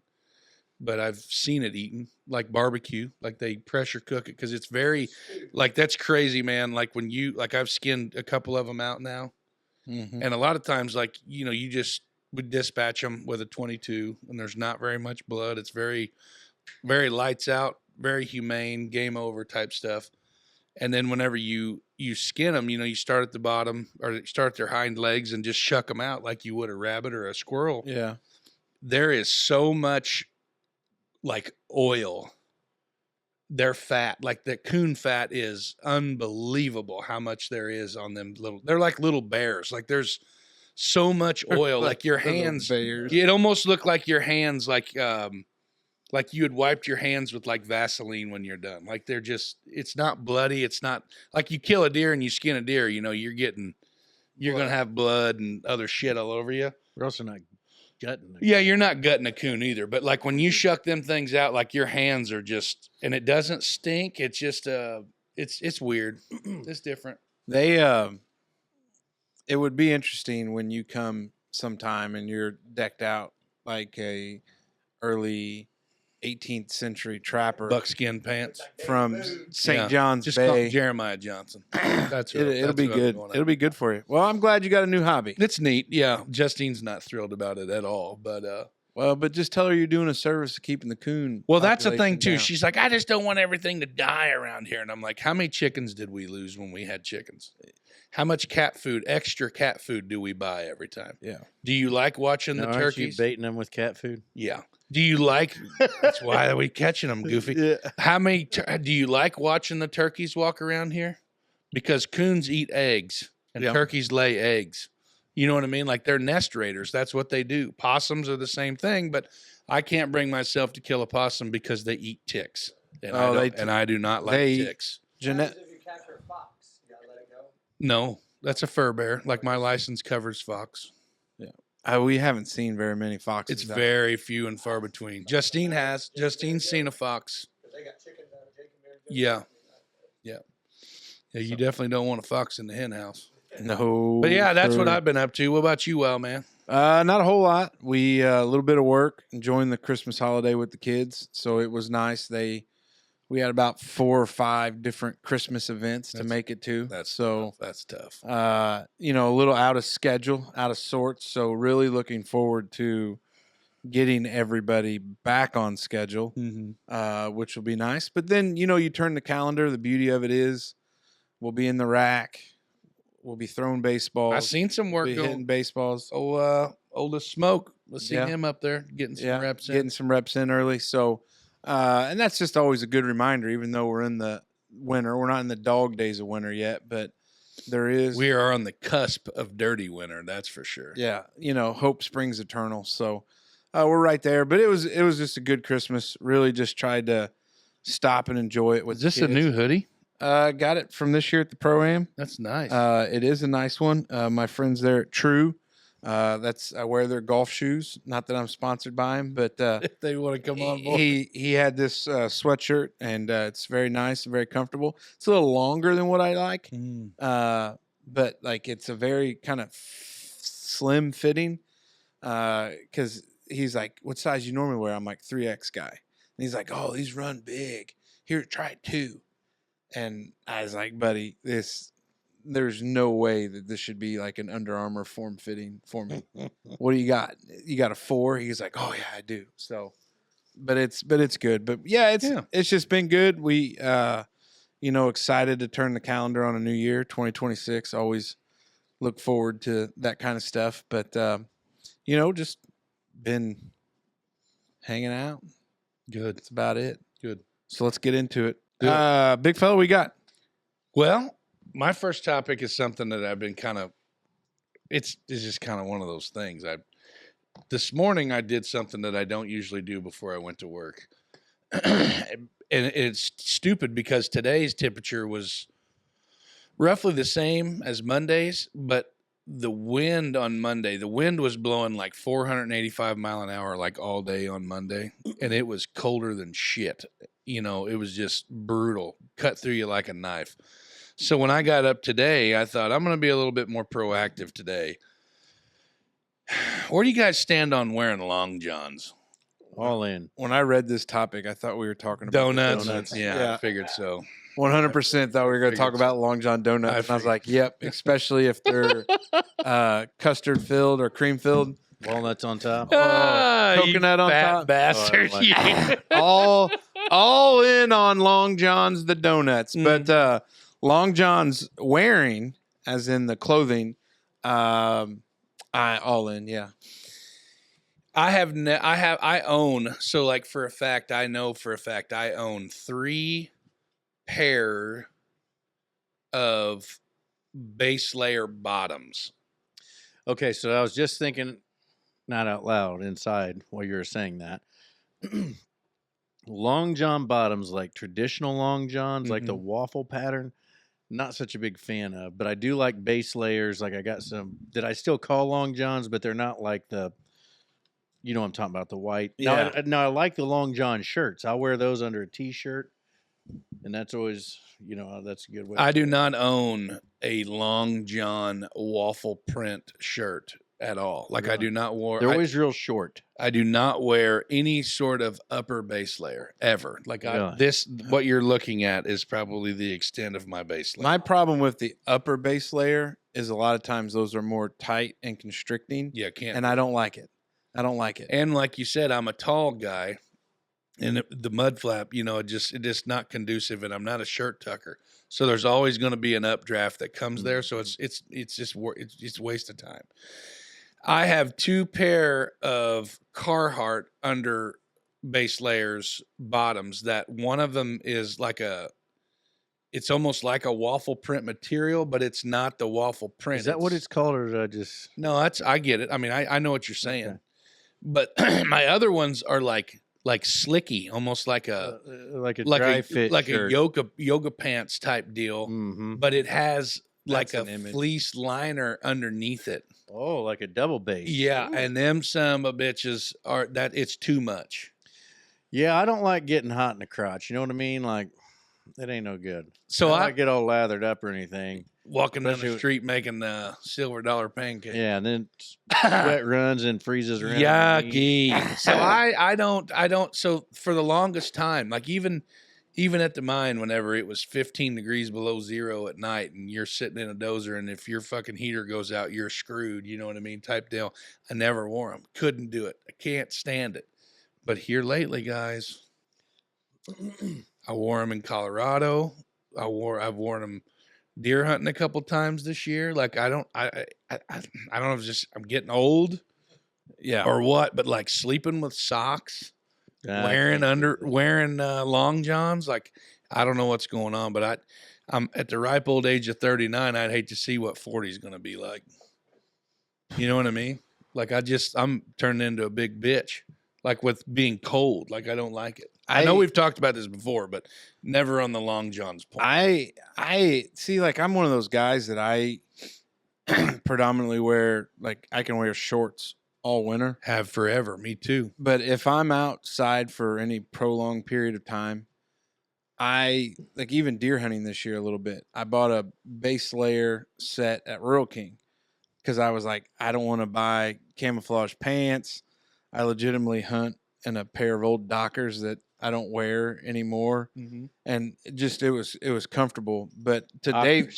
Speaker 4: but I've seen it eaten like barbecue, like they pressure cook it because it's very, like that's crazy, man. Like when you like I've skinned a couple of them out now,
Speaker 3: Mm-hmm.
Speaker 4: and a lot of times like you just would dispatch them with a 22, and there's not very much blood. It's very very lights out, very humane, game over type stuff. And then whenever you skin them, you start at the bottom or you start at their hind legs and just shuck them out like you would a rabbit or a squirrel.
Speaker 3: Yeah.
Speaker 4: There is so much like oil. Their fat, like the coon fat is unbelievable how much there is on them they're like little bears. Like there's so much oil, like your hands, it almost looked like your hands, like you had wiped your hands with like Vaseline when you're done. Like they're just, it's not bloody. It's not like you kill a deer and you skin a deer, you're going to have blood and other shit all over you.
Speaker 3: We're also not gutting.
Speaker 4: Yeah, you're not gutting a coon either. But like when you shuck them things out, like your hands are just, and it doesn't stink. It's just, it's weird. It's different.
Speaker 1: They, it would be interesting when you come sometime and you're decked out like a early 18th century trapper
Speaker 4: Buckskin pants
Speaker 1: from St.
Speaker 4: Yeah.
Speaker 1: John's
Speaker 4: Just call
Speaker 1: Bay.
Speaker 4: Jeremiah Johnson. That's
Speaker 1: It'll be
Speaker 4: what I'm
Speaker 1: good.
Speaker 4: going
Speaker 1: It'll be good for you. Well, I'm glad you got a new hobby.
Speaker 4: It's neat. Yeah. Justine's not thrilled about it at all, but,
Speaker 1: Well, but just tell her you're doing a service to keeping the coon.
Speaker 4: well, that's the thing
Speaker 1: population
Speaker 4: too.
Speaker 1: down.
Speaker 4: She's like, I just don't want everything to die around here. And I'm like, how many chickens did we lose when we had chickens? How much extra cat food do we buy every time?
Speaker 1: Yeah.
Speaker 4: Do you like watching the
Speaker 3: Now, aren't you
Speaker 4: turkeys?
Speaker 3: baiting them with cat food?
Speaker 4: Yeah. Do you like, that's why we catching them, Goofy.
Speaker 3: Yeah.
Speaker 4: How many, do you like watching the turkeys walk around here? Because coons eat eggs and
Speaker 1: Yeah.
Speaker 4: turkeys lay eggs. You know what I mean? Like they're nest raiders. That's what they do. Possums are the same thing, but I can't bring myself to kill a possum because they eat ticks. And, I do not like ticks.
Speaker 1: Jeanette,
Speaker 2: If you capture a fox, you gotta let it go.
Speaker 4: No, that's a fur bear. Like my license covers fox.
Speaker 1: we haven't seen very many foxes.
Speaker 4: It's
Speaker 1: out
Speaker 4: very few and far between. Justine's seen a fox.
Speaker 2: Because they got chickens out of Jacob Bear.
Speaker 4: Yeah. Yeah, you definitely don't want a fox in the hen house.
Speaker 1: there. No.
Speaker 4: But yeah, that's what
Speaker 1: sir.
Speaker 4: I've been up to. What about you, Well, man?
Speaker 1: Not a whole lot. We a little bit of work, enjoying the Christmas holiday with the kids, so it was nice. We had about 4 or 5 different Christmas events to make it to.
Speaker 4: That's tough.
Speaker 1: A little out of schedule, out of sorts. So really looking forward to getting everybody back on schedule, which will be nice. But then, you turn the calendar. The beauty of it is we'll be in the rack. We'll be throwing baseballs.
Speaker 4: I seen some work
Speaker 1: We'll be hitting
Speaker 4: going.
Speaker 1: baseballs.
Speaker 4: Oldest Smoke. Let's see
Speaker 1: Yeah.
Speaker 4: him up there getting some reps in.
Speaker 1: Getting some reps in early. So, and that's just always a good reminder, even though we're in the winter. We're not in the dog days of winter yet, but there is.
Speaker 4: We are on the cusp of dirty winter, that's for sure.
Speaker 1: Yeah, hope springs eternal. So we're right there. But it was just a good Christmas. Really just tried to stop and enjoy it with
Speaker 4: Is this
Speaker 1: the
Speaker 4: a
Speaker 1: kids.
Speaker 4: new hoodie?
Speaker 1: Got it from this year at the Pro-Am.
Speaker 4: That's nice.
Speaker 1: It is a nice one. My friends there at True, I wear their golf shoes. Not that I'm sponsored by him, but
Speaker 4: if they want to come on board.
Speaker 1: he had this sweatshirt, and it's very nice and very comfortable. It's a little longer than what I like, but like it's a very kind of slim fitting. Because he's like, "What size you normally wear?" I'm like 3X guy, and he's like, "Oh, these run big. Here, try it too." And I was like, "Buddy, there's no way that this should be like an Under Armour form fitting for me. What do you got? You got a 4?" He's like, "Oh yeah, I do." So, but it's good. But yeah, it's just been good. We excited to turn the calendar on a new year, 2026. Always look forward to that kind of stuff. But just been hanging out.
Speaker 4: Good.
Speaker 1: That's about it.
Speaker 4: Good.
Speaker 1: So let's get into it.
Speaker 4: Do
Speaker 1: Big fella, we got.
Speaker 4: Well, my first topic is something that I've been it's just kind of one of those things. This morning I did something that I don't usually do before I went to work. And it's stupid because today's temperature was roughly the same as Monday's, but the wind on Monday, the wind was blowing like 485 mile an hour like all day on Monday, and it was colder than shit. It was just brutal, cut through you like a knife. So when I got up today, I thought I'm going to be a little bit more proactive today. Where do you guys stand on wearing long johns?
Speaker 3: All in.
Speaker 1: When I read this topic, I thought we were talking about
Speaker 4: Donuts. Yeah,
Speaker 1: Yeah.
Speaker 4: I figured so.
Speaker 1: 100% thought we were going to talk about Long John donuts. And I was like, yep, especially if they're custard filled or cream filled.
Speaker 3: Walnuts on top.
Speaker 1: Coconut on top.
Speaker 4: Bastard.
Speaker 3: Oh, I
Speaker 1: all in on Long John's the donuts.
Speaker 4: Mm.
Speaker 1: But Long John's wearing, as in the clothing, I all in, yeah.
Speaker 4: I own, so like for a fact, I know for a fact I own 3 pair of base layer bottoms.
Speaker 3: Okay, so I was just thinking, not out loud, inside while you were saying that. Long John bottoms, like traditional Long Johns, like the waffle pattern, not such a big fan of. But I do like base layers. Like I got some that I still call Long Johns, but they're not like the, you know what I'm talking about, the white.
Speaker 1: Yeah.
Speaker 3: Now I like the Long John shirts. I'll wear those under a T-shirt. And that's always, that's a good way.
Speaker 4: I do not own a Long John waffle print shirt at all. Like I do not wear.
Speaker 3: They're always real short.
Speaker 4: I do not wear any sort of upper base layer ever. Like
Speaker 3: Really?
Speaker 4: What you're looking at is probably the extent of my base layer.
Speaker 1: My problem with the upper base layer is a lot of times those are more tight and constricting.
Speaker 4: Yeah, can't.
Speaker 1: And I don't like it.
Speaker 4: And like you said, I'm a tall guy, and the mud flap, it's just not conducive, and I'm not a shirt tucker, so there's always going to be an updraft that comes there. So it's just a waste of time. I have 2 pair of Carhartt under base layers bottoms. That one of them is it's almost like a waffle print material, but it's not the waffle print.
Speaker 3: Is that what it's called, or did I just?
Speaker 4: No, I get it. I mean, I know what you're saying.
Speaker 3: Okay.
Speaker 4: But my other ones are like slicky, almost like a
Speaker 3: dry fit
Speaker 4: like
Speaker 3: shirt.
Speaker 4: a yoga pants type deal.
Speaker 3: Mm-hmm.
Speaker 4: But it has like
Speaker 1: That's
Speaker 4: a
Speaker 1: an image.
Speaker 4: fleece liner underneath it.
Speaker 3: Oh, like a double base.
Speaker 4: Yeah,
Speaker 3: Ooh.
Speaker 4: and them some of bitches it's too much.
Speaker 3: Yeah, I don't like getting hot in the crotch. You know what I mean? Like, it ain't no good.
Speaker 4: So
Speaker 3: I
Speaker 4: I
Speaker 3: don't get all lathered up or anything.
Speaker 4: walking down
Speaker 3: especially
Speaker 4: the
Speaker 3: with-
Speaker 4: street making silver dollar pancakes.
Speaker 3: Yeah, and then sweat runs and freezes around.
Speaker 4: Yucky. So I don't. So for the longest time, like even at the mine, whenever it was 15 degrees below zero at night, and you're sitting in a dozer, and if your fucking heater goes out, you're screwed. You know what I mean? Type deal. I never wore them. Couldn't do it. I can't stand it. But here lately, guys, I wore them in Colorado. I've worn them deer hunting a couple times this year. Like I don't know if it's just I'm getting old,
Speaker 1: Yeah.
Speaker 4: or what, but like sleeping with socks, wearing long johns, like I don't know what's going on, but I'm at the ripe old age of 39. I'd hate to see what 40 is going to be like. You know what I mean? Like I'm turning into a big bitch, like with being cold. Like I don't like it. I know we've talked about this before, but never on the long johns point.
Speaker 1: I see, like I'm one of those guys that I predominantly wear, like I can wear shorts all winter.
Speaker 4: Have forever. Me too.
Speaker 1: But if I'm outside for any prolonged period of time, I like even deer hunting this year a little bit. I bought a base layer set at Rural King because I was like, I don't want to buy camouflage pants. I legitimately hunt in a pair of old Dockers that I don't wear anymore, and it was comfortable. But today,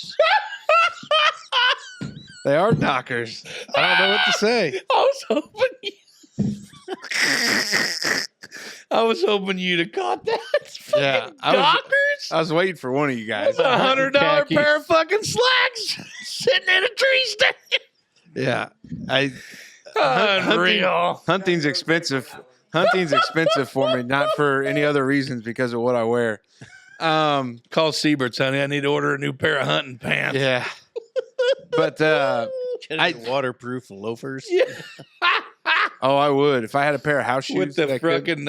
Speaker 1: they are Dockers. I don't know what to say.
Speaker 4: I was hoping you'd have caught that.
Speaker 1: Yeah,
Speaker 4: Dockers.
Speaker 1: I was waiting for one of you guys.
Speaker 4: That's $100 pair of fucking slacks sitting in a tree stand.
Speaker 1: Yeah,
Speaker 4: Unreal.
Speaker 1: hunting's expensive. Hunting's expensive for me, not for any other reasons, because of what I wear.
Speaker 4: Call Siebert's, honey. I need to order a new pair of hunting pants.
Speaker 1: Yeah, but
Speaker 3: waterproof loafers.
Speaker 4: Yeah.
Speaker 1: oh, I would if I had a pair of house shoes
Speaker 4: With the
Speaker 1: that I could-
Speaker 4: fucking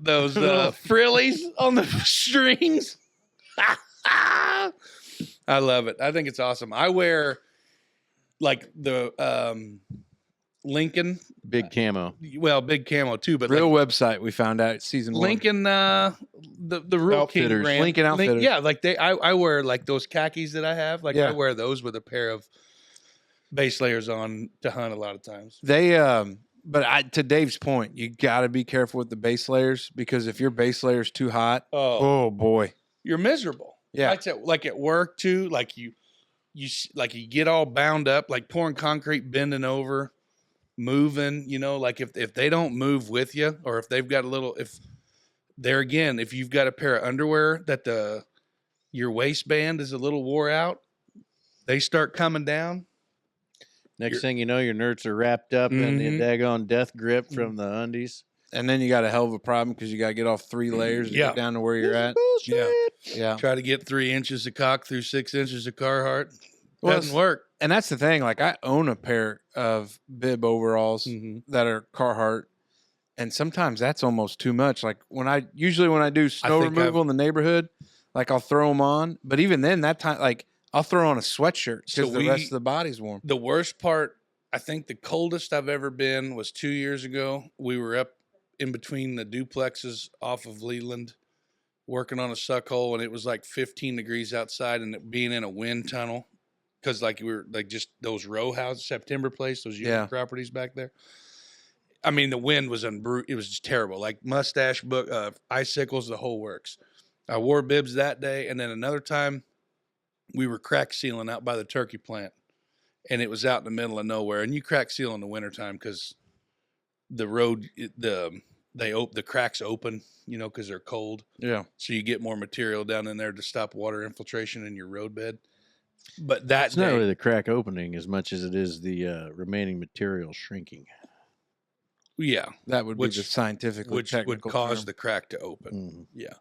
Speaker 4: those frillies on the strings. I love it. I think it's awesome. I wear like the Lincoln,
Speaker 3: Big camo.
Speaker 4: well, big camo too, but
Speaker 1: real
Speaker 4: like
Speaker 1: website we found out season one.
Speaker 4: Lincoln, the Rural King
Speaker 3: Outfitters.
Speaker 4: brand.
Speaker 1: Lincoln Outfitters.
Speaker 4: Yeah, like I wear like those khakis that I have. Like
Speaker 1: Yeah.
Speaker 4: I wear those with a pair of base layers on to hunt a lot of times.
Speaker 1: They But to Dave's point, you got to be careful with the base layers because if your base layer is too hot, oh boy,
Speaker 4: you're miserable.
Speaker 1: Yeah.
Speaker 4: Like at work too. Like you get all bound up, like pouring concrete, bending over, moving. You know, like if they don't move with you, or if they've got if you've got a pair of underwear that your waistband is a little wore out, they start coming down.
Speaker 3: Next thing you know, your nerds are wrapped up in the daggone death grip from the undies.
Speaker 1: And then you got a hell of a problem because you got to get off 3 layers to get down to where you're at. Yeah.
Speaker 4: Try to get 3 inches of cock through 6 inches of Carhartt. Doesn't work.
Speaker 1: And that's the thing. Like I own a pair of bib overalls that are Carhartt. And sometimes that's almost too much. Like when I do snow removal in the neighborhood, like I'll throw them on. But even then that time, like I'll throw on a sweatshirt because the rest of the body's warm.
Speaker 4: The worst part, I think the coldest I've ever been was 2 years ago. We were up in between the duplexes off of Leland working on a suck hole, and it was like 15 degrees outside and it being in a wind tunnel because like we were like just those row houses, September Place, those unit properties back there. I mean, the wind was it was just terrible. Like mustache icicles, the whole works. I wore bibs that day, and then another time we were crack sealing out by the turkey plant, and it was out in the middle of nowhere. And you crack seal in the wintertime because the road, the cracks open, you know, because they're cold.
Speaker 1: Yeah.
Speaker 4: So you get more material down in there to stop water infiltration in your roadbed. But
Speaker 3: It's not really the crack opening as much as it is the remaining material shrinking.
Speaker 4: Yeah.
Speaker 1: That would be the scientific,
Speaker 4: which would cause the crack to open.
Speaker 1: Yeah.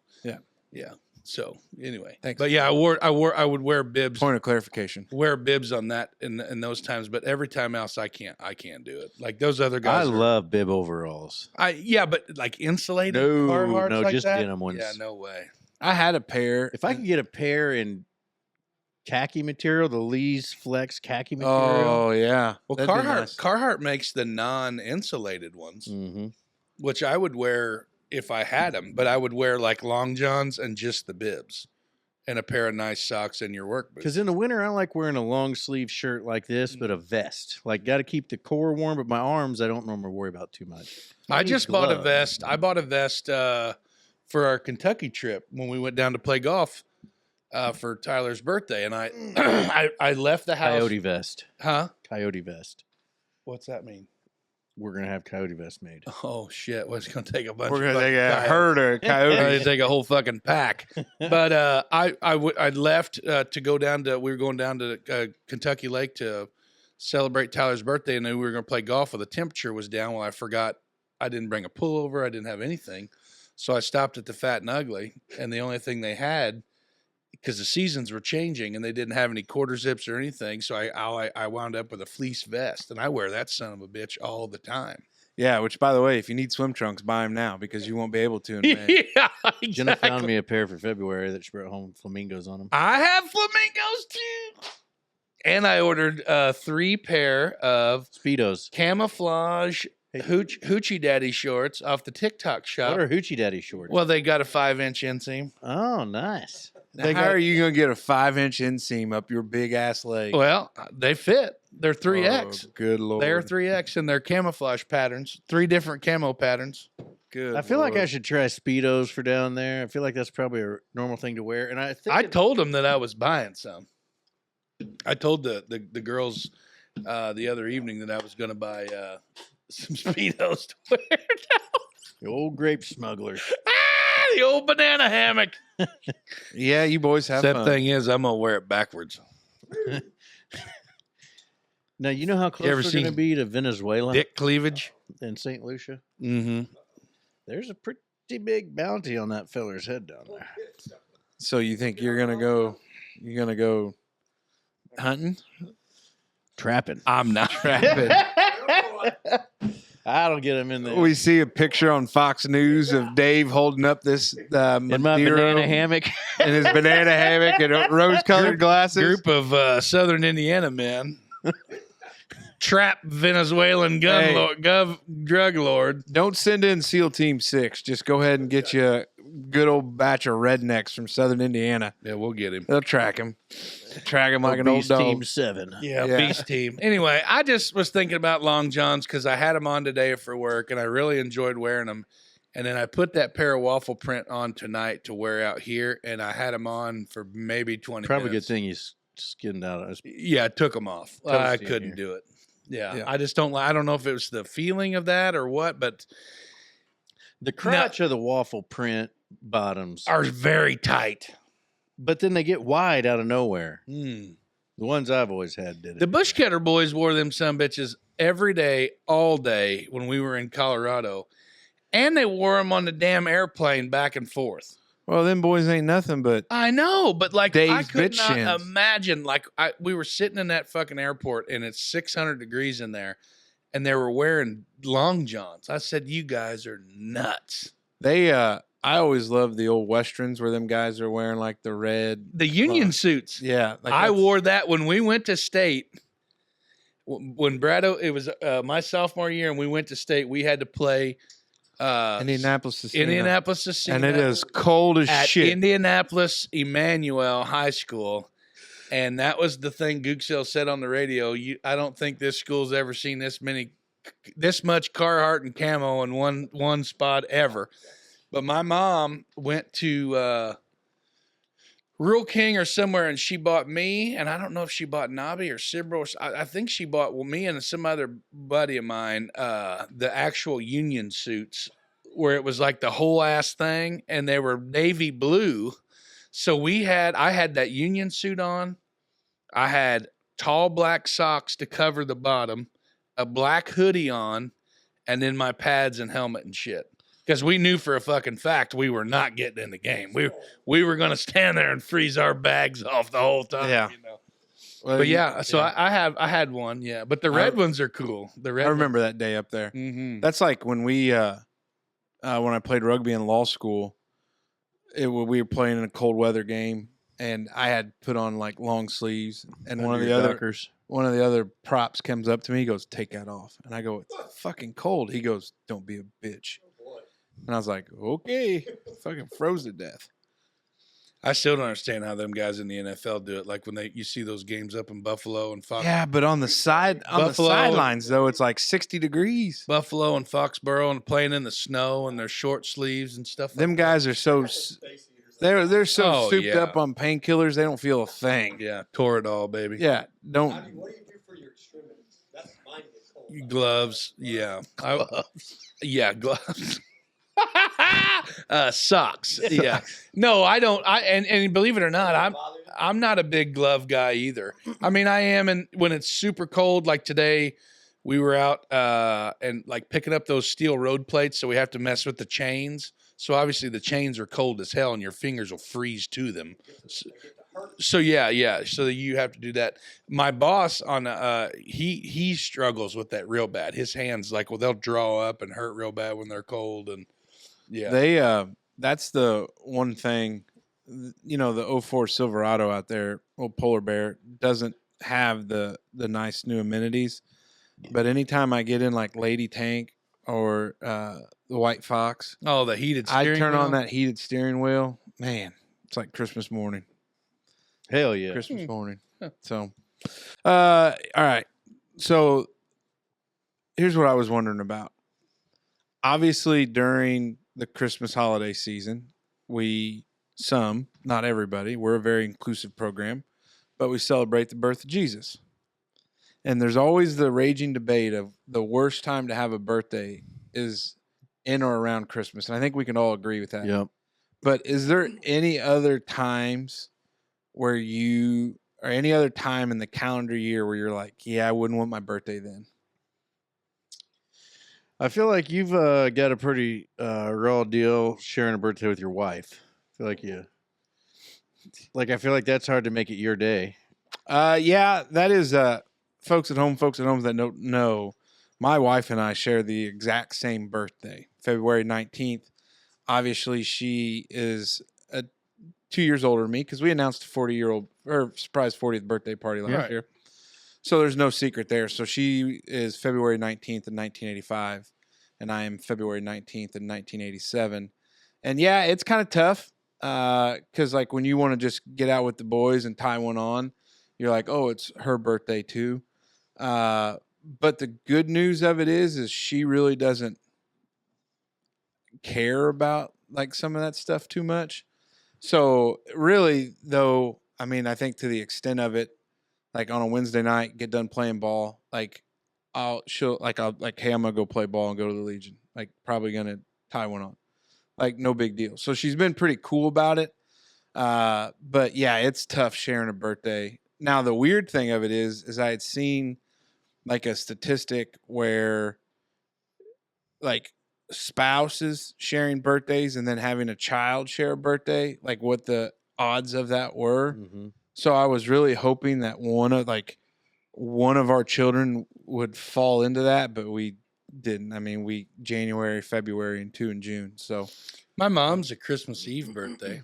Speaker 4: Yeah. So anyway,
Speaker 1: thanks.
Speaker 4: But yeah, I would wear bibs.
Speaker 1: Point of clarification.
Speaker 4: Wear bibs on that in those times, but every time else I can't do it. Like those other guys.
Speaker 3: I love bib overalls.
Speaker 4: But like insulated.
Speaker 3: No,
Speaker 4: like
Speaker 3: just
Speaker 4: that?
Speaker 3: denim ones.
Speaker 4: Yeah, no way.
Speaker 1: I had a pair.
Speaker 3: If I could get a pair in khaki material, the Lee's Flex khaki material.
Speaker 1: Oh yeah.
Speaker 4: Well, Carhartt makes the non-insulated ones, which I would wear if I had them, but I would wear like long johns and just the bibs and a pair of nice socks and your work boots.
Speaker 3: Because in the winter, I like wearing a long sleeve shirt like this, but a vest. Like, got to keep the core warm, but my arms, I don't normally worry about too much.
Speaker 4: I just bought a vest. I bought a vest for our Kentucky trip when we went down to play golf for Tyler's birthday, and I left the house.
Speaker 3: Coyote vest.
Speaker 4: Huh?
Speaker 3: Coyote vest.
Speaker 4: What's that mean?
Speaker 3: We're going to have coyote vest made.
Speaker 4: Oh, shit. Well, it's going to take a bunch
Speaker 1: We're going to take a herd of coyotes.
Speaker 4: We're going to take a whole fucking pack. But I left to go down to, we were going down to Kentucky Lake to celebrate Tyler's birthday, and then we were going to play golf, but the temperature was down. Well, I forgot I didn't bring a pullover. I didn't have anything. So I stopped at the Fat and Ugly, and the only thing they had, because the seasons were changing and they didn't have any quarter zips or anything, so I wound up with a fleece vest, and I wear that son of a bitch all the time.
Speaker 1: Yeah, which, by the way, if you need swim trunks, buy them now because you won't be able to in May.
Speaker 4: Yeah, exactly.
Speaker 3: Jenna found me a pair for February that she brought home flamingos on them.
Speaker 4: I have flamingos too. And I ordered 3 pair of
Speaker 3: Speedos.
Speaker 4: Camouflage Hoochie Daddy shorts off the TikTok shop.
Speaker 3: What are Hoochie Daddy shorts?
Speaker 4: Well, they got a 5-inch inseam.
Speaker 3: Oh, nice.
Speaker 1: Now, how are you going to get a 5-inch inseam up your big ass leg?
Speaker 4: Well, they fit. They're 3X.
Speaker 1: Oh, good Lord.
Speaker 4: They're 3X and they're camouflage patterns. 3 different camo patterns.
Speaker 1: Good.
Speaker 3: I feel like I should try Speedos for down there. I feel like that's probably a normal thing to wear. And I
Speaker 4: told them that I was buying some. I told the girls the other evening that I was going to buy some Speedos to wear now.
Speaker 3: The old grape smuggler.
Speaker 4: The old banana hammock.
Speaker 1: Yeah, you boys have fun.
Speaker 4: Thing is, I'm going to wear it backwards.
Speaker 3: Now, you know how close we're going to be to Venezuela?
Speaker 4: Dick cleavage?
Speaker 3: In St. Lucia?
Speaker 4: Mm-hmm.
Speaker 3: There's a pretty big bounty on that feller's head down there.
Speaker 1: So you think you're going to go hunting?
Speaker 3: Trapping.
Speaker 4: I'm not
Speaker 1: Trapping.
Speaker 3: I don't get him in there.
Speaker 1: We see a picture on Fox News of Dave holding up this
Speaker 3: in my banana hammock.
Speaker 1: In his banana hammock and rose-colored glasses.
Speaker 4: Group of Southern Indiana men. Trap Venezuelan drug lord.
Speaker 1: Don't send in SEAL Team 6. Just go ahead and get good old batch of rednecks from southern Indiana.
Speaker 4: Yeah, we'll get him.
Speaker 1: They'll track him. Track him like an old
Speaker 3: Beast
Speaker 1: dog.
Speaker 3: Team 7.
Speaker 1: Yeah.
Speaker 4: Beast team. Anyway, I just was thinking about long johns because I had them on today for work, and I really enjoyed wearing them. And then I put that pair of waffle print on tonight to wear out here, and I had them on for maybe 20
Speaker 3: Probably a good
Speaker 4: minutes.
Speaker 3: thing you skinned out.
Speaker 4: Yeah, I took them off.
Speaker 3: Toasty
Speaker 4: I
Speaker 3: in
Speaker 4: couldn't
Speaker 3: here.
Speaker 4: do it. Yeah,
Speaker 1: Yeah.
Speaker 4: I just don't. I don't know if it was the feeling of that or what, but
Speaker 3: The crotch of the waffle print bottoms,
Speaker 4: are very tight.
Speaker 3: but then they get wide out of nowhere.
Speaker 4: Mm.
Speaker 3: The ones I've always had did it.
Speaker 4: The Bushcutter boys wore them sumbitches every day, all day when we were in Colorado, and they wore them on the damn airplane back and forth.
Speaker 1: Well, them boys ain't nothing but
Speaker 4: I know, but like I
Speaker 1: Dave's
Speaker 4: could
Speaker 1: bitch
Speaker 4: not
Speaker 1: shins.
Speaker 4: imagine. Like we were sitting in that fucking airport, and it's 600 degrees in there, and they were wearing long johns. I said, "You guys are nuts."
Speaker 1: they. I always loved the old westerns where them guys are wearing like the red.
Speaker 4: The union suits.
Speaker 1: Yeah, like
Speaker 4: I
Speaker 1: that's-
Speaker 4: wore that when we went to state. When Brado, it was my sophomore year, and we went to state. We had to play
Speaker 1: Indianapolis, to
Speaker 4: Indianapolis,
Speaker 1: and it is cold as
Speaker 4: at
Speaker 1: shit.
Speaker 4: Indianapolis Emmanuel High School, and that was the thing Gooksell said on the radio. I don't think this school's ever seen this much Carhartt and camo in one spot ever. But my mom went to Rural King or somewhere, and she bought me, and I don't know if she bought Nobby or Sibro. I think she bought me and some other buddy of mine the actual union suits, where it was like the whole ass thing, and they were navy blue. So I had that union suit on. I had tall black socks to cover the bottom, a black hoodie on, and then my pads and helmet and shit. Because we knew for a fucking fact we were not getting in the game. We were going to stand there and freeze our bags off the whole time.
Speaker 1: Yeah.
Speaker 4: You know?
Speaker 1: Well,
Speaker 4: But yeah, so I had one. Yeah, but the red ones are cool. The red.
Speaker 1: I remember that day up there.
Speaker 4: Mm-hmm.
Speaker 1: That's like when when I played rugby in law school. We were playing in a cold weather game, and I had put on like long sleeves. And one of the other props comes up to me. He goes, "Take that off," and I go, "It's fucking cold." He goes, "Don't be a bitch." And I was like, "Okay," fucking froze to death.
Speaker 4: I still don't understand how them guys in the NFL do it. Like when you see those games up in Buffalo and Fox.
Speaker 1: Yeah, but on the sidelines though, it's like 60 degrees.
Speaker 4: Buffalo and Foxborough and playing in the snow and their short sleeves and stuff.
Speaker 1: Them
Speaker 4: like
Speaker 1: guys are so they're so
Speaker 4: Oh,
Speaker 1: souped
Speaker 4: yeah.
Speaker 1: up on painkillers they don't feel a thing.
Speaker 4: that. Yeah, Toradol, baby.
Speaker 1: Yeah, don't.
Speaker 2: Bobby, what do you do for your extremities? That's mine gets cold.
Speaker 4: Gloves. Yeah. Yeah, gloves. Socks. Yeah. No, I don't. And believe it or not, I'm not a big glove guy either. I mean, I am, and when it's super cold, like today, we were out and like picking up those steel road plates, so we have to mess with the chains. So obviously the chains are cold as hell, and your fingers will freeze to them. So yeah. So you have to do that. My boss on he struggles with that real bad. His hands they'll draw up and hurt real bad when they're cold, and yeah.
Speaker 1: They that's the one thing, the 04 Silverado out there, old Polar Bear, doesn't have the nice new amenities. But anytime I get in like Lady Tank or the White Fox,
Speaker 4: Oh, the heated
Speaker 1: I
Speaker 4: steering
Speaker 1: turn on
Speaker 4: wheel?
Speaker 1: that heated steering wheel. Man, it's like Christmas morning.
Speaker 3: Hell yeah.
Speaker 1: Christmas morning. So, all right. So here's what I was wondering about. Obviously, during the Christmas holiday season, not everybody, we're a very inclusive program, but we celebrate the birth of Jesus. And there's always the raging debate of the worst time to have a birthday is in or around Christmas. And I think we can all agree with that.
Speaker 3: Yep.
Speaker 1: But is there any other times or any other time in the calendar year where you're like, yeah, I wouldn't want my birthday then?
Speaker 3: I feel like you've got a pretty raw deal sharing a birthday with your wife. I feel like that's hard to make it your day.
Speaker 1: Yeah, that is folks at home that don't know. My wife and I share the exact same birthday, February 19th. Obviously, she is 2 years older than me because we announced a 40-year-old or surprise 40th birthday party last year. So there's no secret there. So she is February 19th in 1985, and I am February 19th in 1987. And yeah, it's kind of tough because like when you want to just get out with the boys and tie one on, you're like, oh, it's her birthday too. But the good news of it is she really doesn't care about like some of that stuff too much. So really though, I mean, I think to the extent of it, like on a Wednesday night, get done playing ball, like I'll hey, I'm gonna go play ball and go to the Legion. Like probably gonna tie one on. Like no big deal. So she's been pretty cool about it. But yeah, it's tough sharing a birthday. Now the weird thing of it is I had seen like a statistic where like spouses sharing birthdays and then having a child share a birthday, like what the odds of that were.
Speaker 3: Mm-hmm.
Speaker 1: So I was really hoping that one of our children would fall into that, but we didn't. I mean, we January, February, and 2 in June. So
Speaker 4: My mom's a Christmas Eve birthday.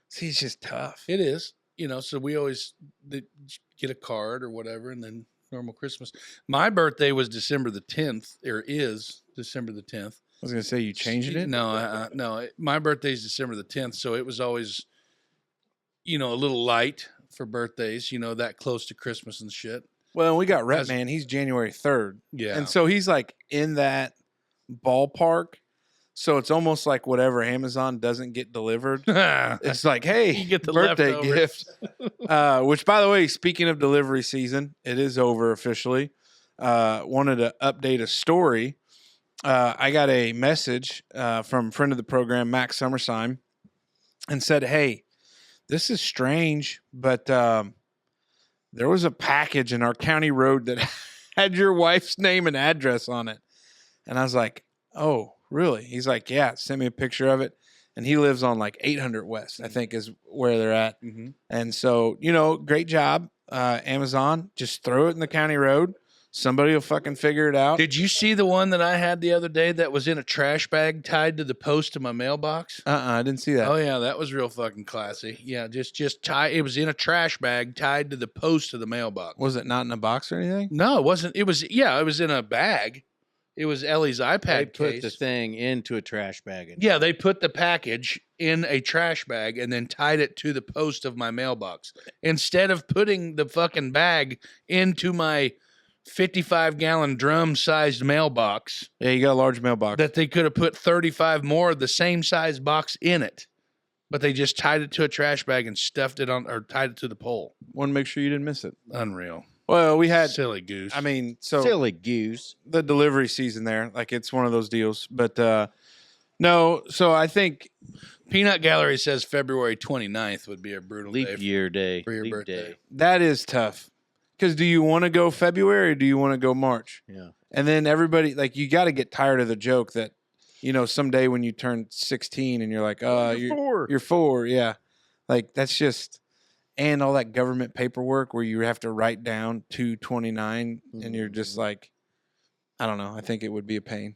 Speaker 1: see, it's just tough.
Speaker 4: It is, so we always get a card or whatever, and then normal Christmas. My birthday was December the 10th, or is December the 10th.
Speaker 1: I was gonna say you changed it.
Speaker 4: No. My birthday is December the 10th, so it was always, a little light for birthdays. That close to Christmas and shit.
Speaker 1: Well, we got Rep Man. He's January 3rd.
Speaker 4: Yeah,
Speaker 1: And so he's like in that ballpark. So it's almost like whatever Amazon doesn't get delivered. It's like, hey,
Speaker 4: You get the
Speaker 1: birthday
Speaker 4: leftovers.
Speaker 1: gift. Which, by the way, speaking of delivery season, it is over officially. Wanted to update a story. I got a message from a friend of the program, Max Summersheim, and said, hey, this is strange, but there was a package in our county road that had your wife's name and address on it. And I was like, oh, really? He's like, yeah, sent me a picture of it. And he lives on like 800 West, I think is where they're at.
Speaker 4: Mm-hmm.
Speaker 1: And so, great job, Amazon. Just throw it in the county road. Somebody will fucking figure it out.
Speaker 4: Did you see the one that I had the other day that was in a trash bag tied to the post of my mailbox?
Speaker 1: I didn't see that.
Speaker 4: Oh yeah, that was real fucking classy. Yeah, just tie. It was in a trash bag tied to the post of the mailbox.
Speaker 1: Was it not in a box or anything?
Speaker 4: No, it wasn't. It was it was in a bag. It was Ellie's iPad
Speaker 3: They put
Speaker 4: case.
Speaker 3: the thing into a trash bag.
Speaker 4: Yeah, they put the package in a trash bag and then tied it to the post of my mailbox. Instead of putting the fucking bag into my 55-gallon drum-sized mailbox.
Speaker 1: Yeah, you got a large mailbox.
Speaker 4: That they could have put 35 more of the same size box in it. But they just tied it to a trash bag and stuffed it on, or tied it to the pole.
Speaker 1: Want to make sure you didn't miss it.
Speaker 4: Unreal.
Speaker 1: Well, we had,
Speaker 4: Silly goose.
Speaker 1: I mean, so
Speaker 3: Silly goose.
Speaker 1: the delivery season there, like it's one of those deals. But no, so I think
Speaker 4: Peanut Gallery says February 29th would be a brutal
Speaker 3: Leap
Speaker 4: day
Speaker 3: year day.
Speaker 4: for your
Speaker 3: Leap
Speaker 4: birthday.
Speaker 3: day.
Speaker 1: that is tough. Because do you want to go February or do you want to go March?
Speaker 3: Yeah.
Speaker 1: And then everybody, like, you got to get tired of the joke that, someday when you turn 16 and you're like, you're 4. Yeah. Like, that's just, and all that government paperwork where you have to write down 229 and you're just like, I don't know. I think it would be a pain.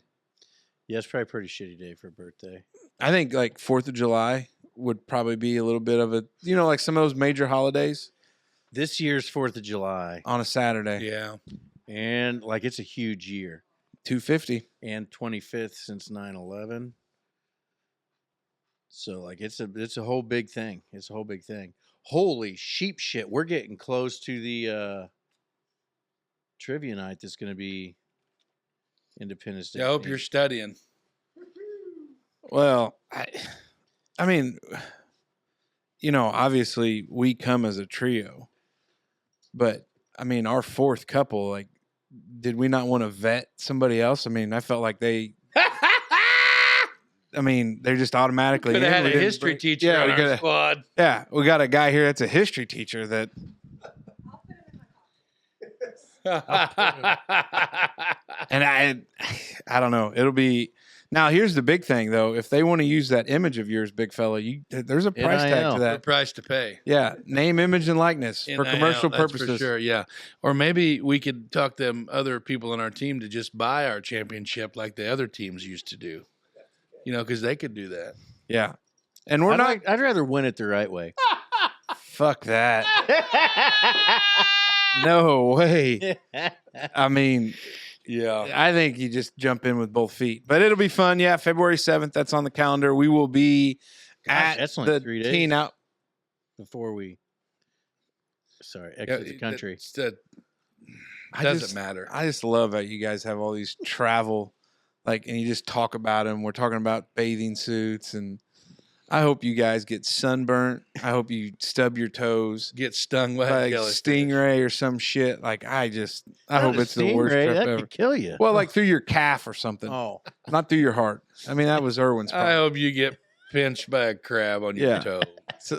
Speaker 3: Yeah, it's probably a pretty shitty day for a birthday.
Speaker 1: I think like 4th of July would probably be a little bit of a, like some of those major holidays
Speaker 3: This year's 4th of July,
Speaker 1: on a Saturday.
Speaker 4: Yeah.
Speaker 3: and like it's a huge year.
Speaker 1: 250.
Speaker 3: And 25th since 9/11. So like it's a whole big thing. It's a whole big thing. Holy sheep shit. We're getting close to the trivia night that's going to be Independence Day.
Speaker 4: I hope you're studying.
Speaker 1: Well, I mean, obviously we come as a trio, but I mean, our 4th couple, like, did we not want to vet somebody else? I mean, I felt like they're just automatically.
Speaker 4: Could have had
Speaker 1: We
Speaker 4: a
Speaker 1: didn't
Speaker 4: history
Speaker 1: bring-
Speaker 4: teacher
Speaker 1: Yeah,
Speaker 4: on
Speaker 1: we
Speaker 4: our
Speaker 1: gotta-
Speaker 4: squad.
Speaker 1: Yeah, we got a guy here that's a history teacher that. And I don't know. It'll be now. Here's the big thing, though. If they want to use that image of yours, big fella, there's a price tag
Speaker 3: NIL.
Speaker 1: to
Speaker 4: The
Speaker 1: that.
Speaker 4: price to pay.
Speaker 1: Yeah, name, image, and likeness for
Speaker 4: NIL,
Speaker 1: commercial
Speaker 4: that's
Speaker 1: purposes.
Speaker 4: for sure, yeah. Or maybe we could talk them other people on our team to just buy our championship like the other teams used to do. Because they could do that.
Speaker 1: Yeah, and we're not.
Speaker 3: I'd rather win it the right way.
Speaker 1: Fuck that. No way. I mean,
Speaker 4: Yeah.
Speaker 1: I think you just jump in with both feet. But it'll be fun. Yeah, February 7th. That's on the calendar. We will be
Speaker 3: Gosh,
Speaker 1: at
Speaker 3: that's only
Speaker 1: the
Speaker 3: 3 days
Speaker 1: Teen Out.
Speaker 3: before we exit the country.
Speaker 4: Doesn't matter.
Speaker 1: I just love how you guys have all these travel, and you just talk about them. We're talking about bathing suits, and I hope you guys get sunburnt. I hope you stub your toes,
Speaker 4: Get stung by
Speaker 1: by
Speaker 4: a
Speaker 1: a
Speaker 4: jellyfish.
Speaker 1: stingray or some shit. I hope it's the worst trip
Speaker 3: that
Speaker 1: ever.
Speaker 3: could kill you.
Speaker 1: Well, through your calf or something,
Speaker 3: oh,
Speaker 1: not through your heart. I mean, that was Irwin's
Speaker 4: I
Speaker 1: problem.
Speaker 4: hope you get pinched by a crab on your
Speaker 1: Yeah.
Speaker 4: toe.
Speaker 1: So,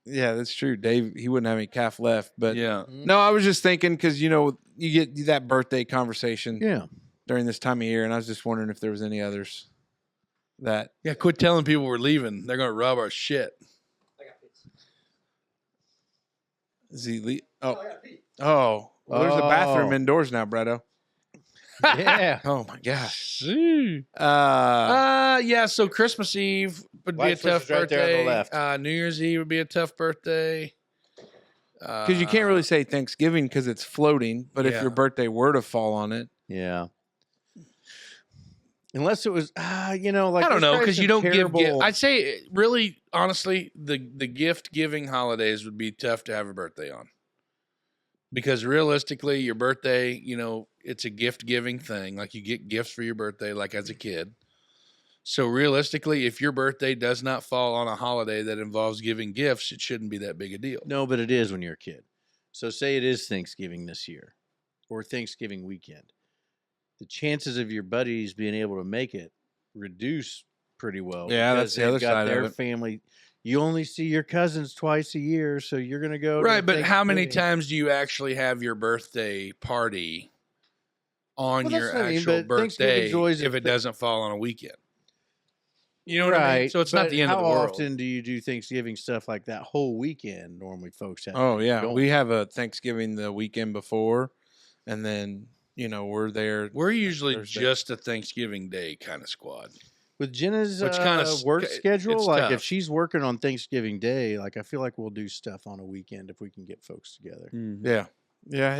Speaker 1: yeah, that's true. Dave, he wouldn't have any calf left. But
Speaker 4: Yeah.
Speaker 1: no, I was just thinking because, you get that birthday conversation
Speaker 3: yeah.
Speaker 1: during this time of year. And I was just wondering if there was any others that.
Speaker 4: Yeah, quit telling people we're leaving. They're going to rob our shit.
Speaker 2: I got pizza.
Speaker 1: Is he
Speaker 2: Oh, I got pizza.
Speaker 1: Oh. Well, there's a bathroom
Speaker 3: Oh.
Speaker 1: indoors now, Bretto.
Speaker 3: Yeah.
Speaker 1: Oh, my gosh.
Speaker 4: Yeah, so Christmas Eve would be
Speaker 3: Light
Speaker 4: a
Speaker 3: switch
Speaker 4: tough
Speaker 3: is right there on the
Speaker 4: birthday.
Speaker 3: left.
Speaker 4: New Year's Eve would be a tough birthday.
Speaker 1: Because you can't really say Thanksgiving because it's floating. But if
Speaker 4: Yeah.
Speaker 1: your birthday were to fall on it.
Speaker 3: Yeah. Unless it was,
Speaker 4: I don't know,
Speaker 3: there's
Speaker 4: because you
Speaker 3: some
Speaker 4: don't give gifts.
Speaker 3: terrible-
Speaker 4: I'd say, really, honestly, the gift giving holidays would be tough to have a birthday on. Because realistically, your birthday, it's a gift giving thing. Like you get gifts for your birthday, like as a kid. So realistically, if your birthday does not fall on a holiday that involves giving gifts, it shouldn't be that big a deal.
Speaker 3: No, but it is when you're a kid. So say it is Thanksgiving this year or Thanksgiving weekend. The chances of your buddies being able to make it reduce pretty well.
Speaker 1: Yeah,
Speaker 3: because
Speaker 1: that's the
Speaker 3: they've
Speaker 1: other
Speaker 3: got
Speaker 1: side of
Speaker 3: their
Speaker 1: it.
Speaker 3: family. You only see your cousins twice a year, so you're going to go.
Speaker 4: Right,
Speaker 3: to
Speaker 4: but how many
Speaker 3: Thanksgiving.
Speaker 4: times do you actually have your birthday party on
Speaker 3: Well,
Speaker 4: your
Speaker 3: that's what I mean,
Speaker 4: actual
Speaker 3: but Thanksgiving's
Speaker 4: birthday
Speaker 3: always
Speaker 4: if
Speaker 3: a
Speaker 4: it
Speaker 3: thi-
Speaker 4: doesn't fall on a weekend? You know what I mean?
Speaker 3: Right.
Speaker 4: So it's not
Speaker 3: but
Speaker 4: the end of the world.
Speaker 3: How often do you do Thanksgiving stuff like that whole weekend? Normally, folks have.
Speaker 1: Oh, yeah.
Speaker 3: don't.
Speaker 1: We have a Thanksgiving the weekend before. And then, we're there.
Speaker 4: We're usually
Speaker 1: Thursday.
Speaker 4: just a Thanksgiving Day kind of squad.
Speaker 3: With Jenna's
Speaker 4: Which kinda
Speaker 3: work
Speaker 4: it's
Speaker 3: schedule, like
Speaker 4: tough.
Speaker 3: if she's working on Thanksgiving Day, like I feel like we'll do stuff on a weekend if we can get folks together.
Speaker 1: Yeah. Yeah.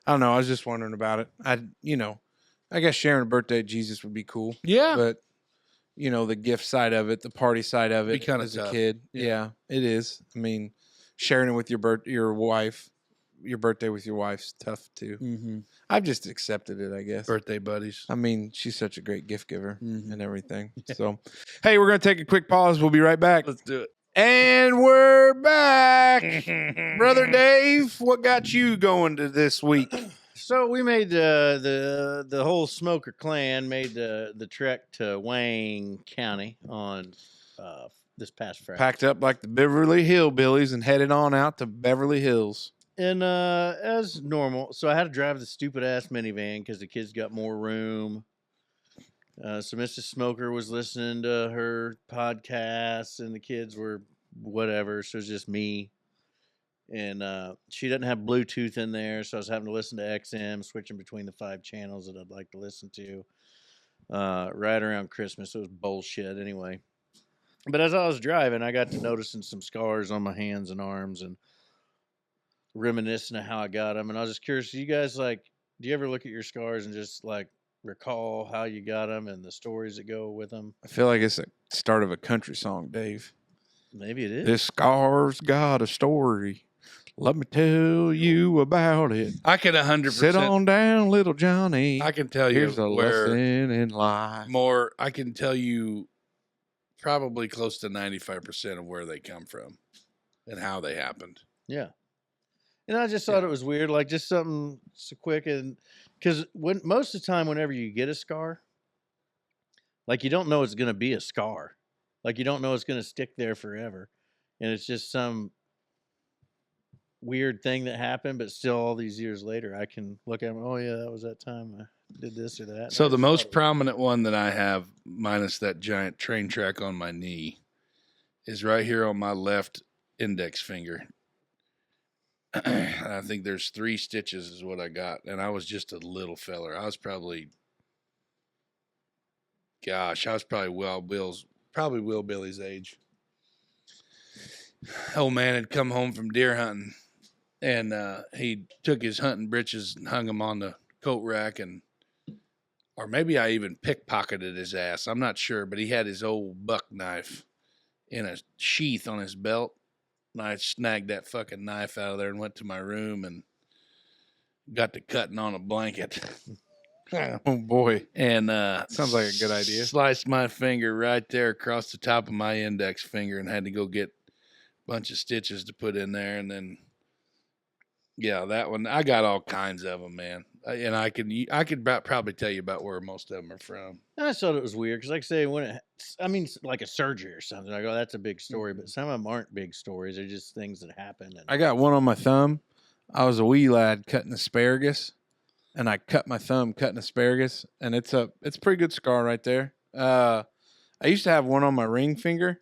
Speaker 1: I don't know. I was just wondering about it. I guess sharing a birthday at Jesus would be cool.
Speaker 4: Yeah.
Speaker 1: But, the gift side of it, the party side of
Speaker 4: Be
Speaker 1: it
Speaker 4: kinda
Speaker 1: as a
Speaker 4: tough.
Speaker 1: kid.
Speaker 4: Yeah.
Speaker 1: Yeah, it is. I mean, sharing it with your wife, your birthday with your wife's tough too.
Speaker 4: Mm-hmm.
Speaker 1: I've just accepted it, I guess.
Speaker 4: Birthday buddies.
Speaker 1: I mean, she's such a great gift giver
Speaker 4: Mhm.
Speaker 1: and everything. So, hey, we're going to take a quick pause. We'll be right back.
Speaker 4: Let's do it.
Speaker 1: And we're back. Brother Dave, what got you going to this week?
Speaker 3: So we made the whole Smoker clan made the trek to Wayne County on this past Friday.
Speaker 1: Packed up like the Beverly Hillbillies and headed on out to Beverly Hills.
Speaker 3: And as normal, so I had to drive the stupid ass minivan because the kids got more room. So Mrs. Smoker was listening to her podcasts, and the kids were whatever. So it was just me, and she doesn't have Bluetooth in there, so I was having to listen to XM, switching between the 5 channels that I'd like to listen to. Right around Christmas, it was bullshit anyway. But as I was driving, I got to noticing some scars on my hands and arms, and reminiscing of how I got them. And I was just curious, do you guys do you ever look at your scars and just recall how you got them and the stories that go with them?
Speaker 1: I feel like it's the start of a country song, Dave.
Speaker 3: Maybe it is.
Speaker 1: This scar's got a story. Let me tell you about it.
Speaker 4: I can 100%.
Speaker 1: Sit on down, little Johnny.
Speaker 4: I can tell you
Speaker 1: Here's a
Speaker 4: where
Speaker 1: lesson in life.
Speaker 4: I can tell you probably close to 95% of where they come from and how they happened.
Speaker 3: Yeah. And I just thought it was weird, just something so quick. And because most of the time, whenever you get a scar, you don't know it's going to be a scar. You don't know it's going to stick there forever. And it's just some weird thing that happened, but still all these years later, I can look at them, oh, yeah, that was that time I did this or that. And
Speaker 4: So
Speaker 3: I
Speaker 4: the
Speaker 3: just
Speaker 4: most
Speaker 3: thought it was-
Speaker 4: prominent one that I have, minus that giant train track on my knee, is right here on my left index finger. I think there's 3 stitches is what I got. And I was just a little feller. I was probably Will Billy's age. Old man had come home from deer hunting And he took his hunting breeches and hung them on the coat rack, or maybe I even pickpocketed his ass. I'm not sure, but he had his old buck knife in a sheath on his belt. And I snagged that fucking knife out of there and went to my room and got to cutting on a blanket.
Speaker 1: Oh boy.
Speaker 4: And
Speaker 1: Sounds like a good idea.
Speaker 4: Sliced my finger right there across the top of my index finger and had to go get a bunch of stitches to put in there. And then, yeah, that one, I got all kinds of them, man. And I could probably tell you about where most of them are from.
Speaker 3: I just thought it was weird because, like I say, like a surgery or something. I go, that's a big story, but some of them aren't big stories. They're just things that happen. And
Speaker 1: I got one on my thumb. I was a wee lad cutting asparagus, and I cut my thumb cutting asparagus, and it's a pretty good scar right there. I used to have one on my ring finger.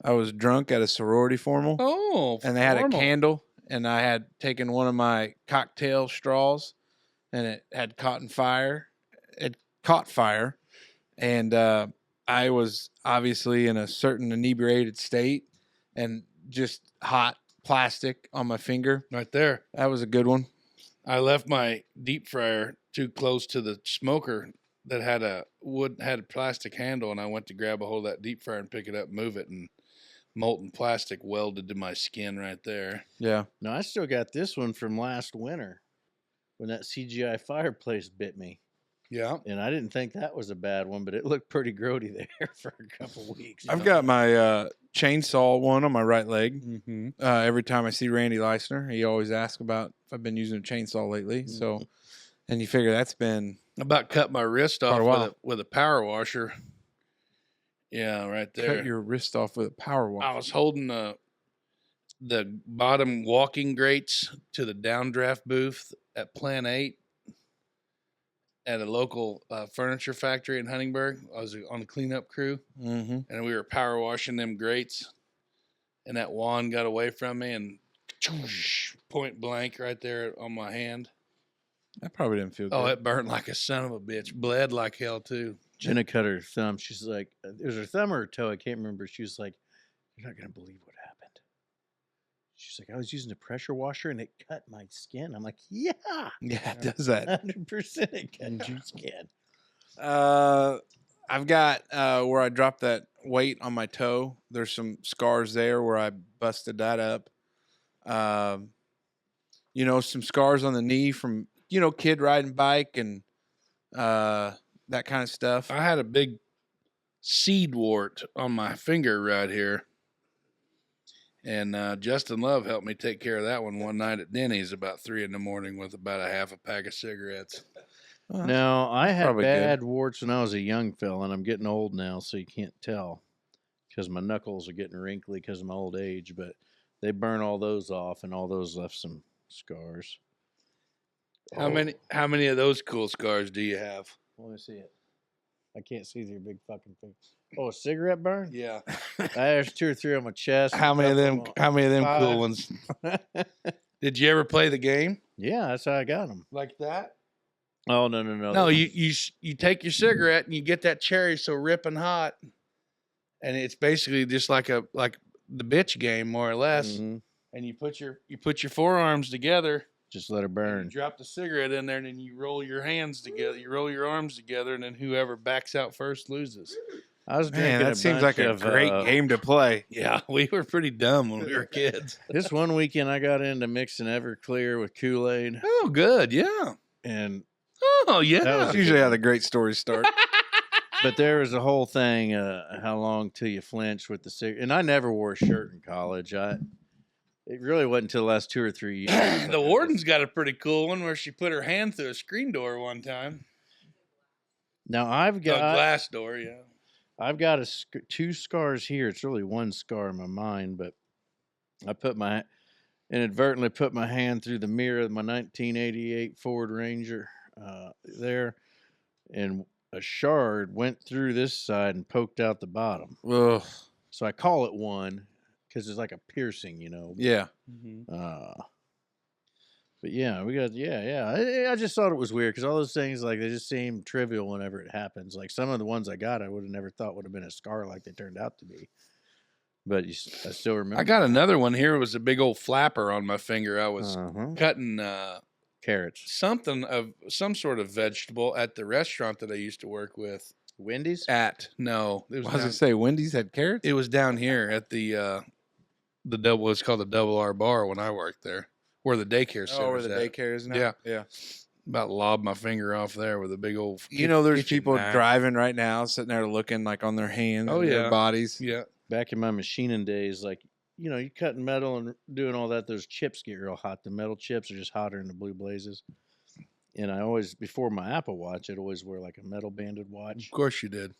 Speaker 1: I was drunk at a sorority formal.
Speaker 4: Oh,
Speaker 1: and they had
Speaker 4: formal.
Speaker 1: a candle, and I had taken one of my cocktail straws, and it had caught fire. It caught fire, and I was obviously in a certain inebriated state, and just hot plastic on my finger.
Speaker 4: Right there.
Speaker 1: That was a good one.
Speaker 4: I left my deep fryer too close to the smoker that had a plastic handle, and I went to grab a hold of that deep fryer and pick it up, move it, and molten plastic welded to my skin right there.
Speaker 1: Yeah.
Speaker 3: no, I still got this one from last winter when that CGI fireplace bit me.
Speaker 4: Yeah.
Speaker 3: And I didn't think that was a bad one, but it looked pretty grody there for a couple weeks.
Speaker 1: I've got my chainsaw one on my right leg.
Speaker 4: Mm-hmm.
Speaker 1: Every time I see Randy Leisner, he always asks about if I've been using a chainsaw lately. So, and you figure that's been
Speaker 4: About cut my wrist
Speaker 1: Quite a
Speaker 4: off
Speaker 1: while.
Speaker 4: with a power washer. Yeah, right there.
Speaker 1: cut your wrist off with a power
Speaker 4: I
Speaker 1: washer.
Speaker 4: was holding the bottom walking grates to the downdraft booth at Plan 8 at a local furniture factory in Huntingburg. I was on a cleanup crew,
Speaker 1: Mm-hmm.
Speaker 4: and we were power washing them grates, and that wand got away from me and point blank right there on my hand.
Speaker 1: That probably didn't feel good.
Speaker 4: Oh, it burned like a son of a bitch. Bled like hell, too.
Speaker 3: Jenna cut her thumb. She's like, it was her thumb or her toe. I can't remember. She was like, you're not going to believe what happened. She's like, I was using a pressure washer and it cut my skin. I'm like, yeah.
Speaker 1: Yeah, it does that.
Speaker 3: 100% it cut your skin.
Speaker 1: I've got where I dropped that weight on my toe. There's some scars there where I busted that up. Some scars on the knee from, kid riding bike and that kind of stuff.
Speaker 4: I had a big seed wart on my finger right here. And Justin Love helped me take care of that one night at Denny's about 3 a.m. with about a half a pack of cigarettes.
Speaker 1: Well,
Speaker 3: No, I had
Speaker 1: probably good.
Speaker 3: bad warts when I was a young fella, and I'm getting old now, so you can't tell because my knuckles are getting wrinkly because of my old age. But they burn all those off, and all those left some scars.
Speaker 4: How many of those cool scars do you have?
Speaker 3: Let me see it. I can't see your big fucking thing. Oh, a cigarette burn?
Speaker 4: Yeah.
Speaker 3: There's 2 or 3 on my chest.
Speaker 1: How many of them? How many of them
Speaker 3: 5.
Speaker 1: cool ones?
Speaker 4: Did you ever play the game
Speaker 3: Yeah, that's how I got them.
Speaker 4: like that?
Speaker 3: Oh no.
Speaker 4: No, you take your cigarette and you get that cherry so ripping hot, and it's basically just like the bitch game more or less.
Speaker 3: Mhm.
Speaker 4: And you put your forearms together.
Speaker 3: Just let it
Speaker 4: And
Speaker 3: burn.
Speaker 4: you drop the cigarette in there, and then you roll your hands together. You roll your arms together, and then whoever backs out first loses.
Speaker 3: I was drinking
Speaker 1: Man, that seems like a great game to play.
Speaker 4: Yeah, we were pretty dumb when we were kids.
Speaker 3: This one weekend, I got into mixing Everclear with Kool-Aid,
Speaker 4: Oh, good, yeah.
Speaker 3: and
Speaker 4: Oh, yeah.
Speaker 3: That was
Speaker 1: That's usually how the great stories start.
Speaker 3: but there was a whole thing. How long till you flinch with the cigarette? And I never wore a shirt in college. It really wasn't until the last 2 or 3 years.
Speaker 4: The warden's got a pretty cool one where she put her hand through a screen door one time.
Speaker 3: Now I've
Speaker 4: A
Speaker 3: got
Speaker 4: glass door, yeah.
Speaker 3: I've got 2 scars here. It's really one scar in my mind, but I inadvertently put my hand through the mirror of my 1988 Ford Ranger there, and a shard went through this side and poked out the bottom.
Speaker 1: Ugh.
Speaker 3: So I call it one because it's like a piercing,
Speaker 1: Yeah.
Speaker 3: But yeah, I just thought it was weird because all those things, like, they just seem trivial whenever it happens. Like some of the ones I got, I would have never thought would have been a scar like they turned out to be. But I still remember.
Speaker 4: I got another one here. It was a big old flapper on my finger. I was
Speaker 3: Uh-huh.
Speaker 4: cutting
Speaker 3: Carrots.
Speaker 4: something of some sort of vegetable at the restaurant that I used to work with.
Speaker 3: Wendy's?
Speaker 4: No, it was.
Speaker 1: I was gonna say Wendy's had carrots.
Speaker 4: It was down here at the double. It's called the Double R Bar when I worked there, where the daycare center.
Speaker 1: Oh, where the daycare is now.
Speaker 4: Yeah. About lobbed my finger off there with a big old.
Speaker 1: You know, there's
Speaker 4: kitchen
Speaker 1: people
Speaker 4: knife.
Speaker 1: driving right now, sitting there looking like on their hands,
Speaker 4: Oh,
Speaker 1: and
Speaker 4: yeah.
Speaker 1: their bodies.
Speaker 4: Yeah.
Speaker 3: Back in my machining days, like, you know, you cutting metal and doing all that, those chips get real hot. The metal chips are just hotter than the blue blazes. And I always, before my Apple Watch, I'd always wear like a metal banded watch.
Speaker 4: Of course you did,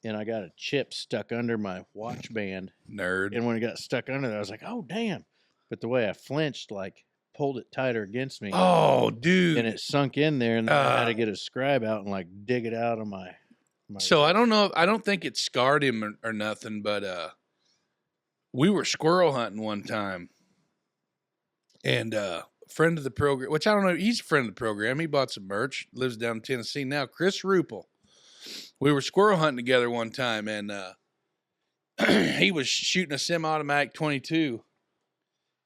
Speaker 3: And I got a chip stuck under my watch band.
Speaker 4: nerd.
Speaker 3: And when it got stuck under there, I was like, oh, damn. But the way I flinched, like, pulled it tighter against me.
Speaker 4: Oh, dude.
Speaker 3: And it sunk in there, and then I had to get a scribe out and, like, dig it out of my
Speaker 4: So I don't know. I don't think it scarred him or nothing, but we were squirrel hunting one time, and friend of the program, which I don't know, he's a friend of the program. He bought some merch, lives down in Tennessee now. Chris Ruppel. We were squirrel hunting together one time, and he was shooting a semi-automatic 22,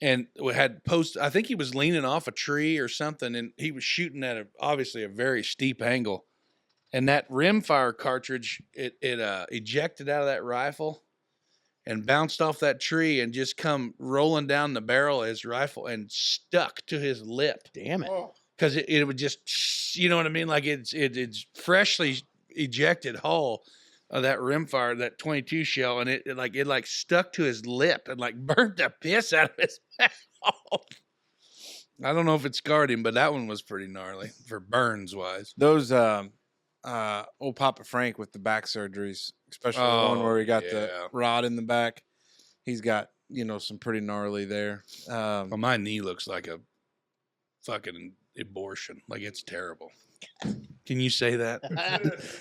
Speaker 4: and we had I think he was leaning off a tree or something, and he was shooting at obviously a very steep angle. And that rimfire cartridge, it ejected out of that rifle and bounced off that tree and just come rolling down the barrel of his rifle and stuck to his lip.
Speaker 3: Damn it.
Speaker 4: Because it would just, you know what I mean? Like it's freshly ejected hull of that rimfire, that 22 shell, and it stuck to his lip and like burnt the piss out of his mouth. I don't know if it scarred him, but that one was pretty gnarly for burns wise.
Speaker 1: Those old Papa Frank with the back surgeries, especially the one where he got the rod in the back. He's got, you know, some pretty gnarly there.
Speaker 4: Well, my knee looks like a fucking abortion. Like it's terrible. Can you say that?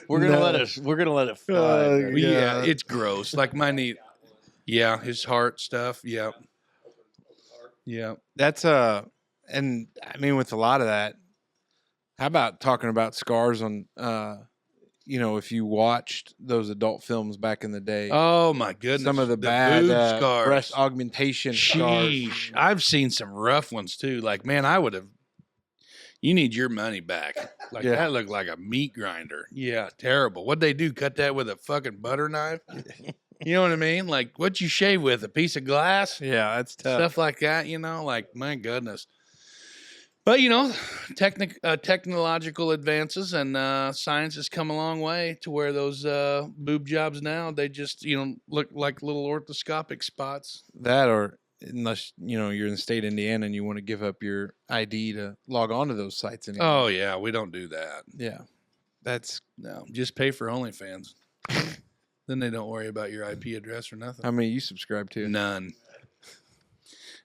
Speaker 3: We're gonna let it fly.
Speaker 4: Yeah, it's gross. Like my knee. Yeah, his heart stuff. Yeah. Yeah.
Speaker 1: That's and I mean, with a lot of that, how about talking about scars on, you know, if you watched those adult films back in the day,
Speaker 4: Oh my goodness.
Speaker 1: some of the
Speaker 4: boob
Speaker 1: bad
Speaker 4: scars.
Speaker 1: breast augmentation scars.
Speaker 4: Sheesh. I've seen some rough ones too. Like, man, you need your money back. Like
Speaker 1: Yeah.
Speaker 4: that looked like a meat grinder. Yeah, terrible. What'd they do? Cut that with a fucking butter knife? You know what I mean? Like, what'd you shave with? A piece of glass?
Speaker 1: Yeah, that's tough.
Speaker 4: Stuff like that, you know? Like, my goodness. But, you know, technological advances and science has come a long way to where those boob jobs now, they just, you know, look like little orthoscopic spots.
Speaker 1: That, or unless, you know, you're in the state of Indiana and you want to give up your ID to log on to those sites anymore.
Speaker 4: Oh, yeah, we don't do that.
Speaker 1: Yeah. That's
Speaker 4: No, just pay for OnlyFans. Then they don't worry about your IP address or nothing.
Speaker 1: how many you subscribe to.
Speaker 4: None.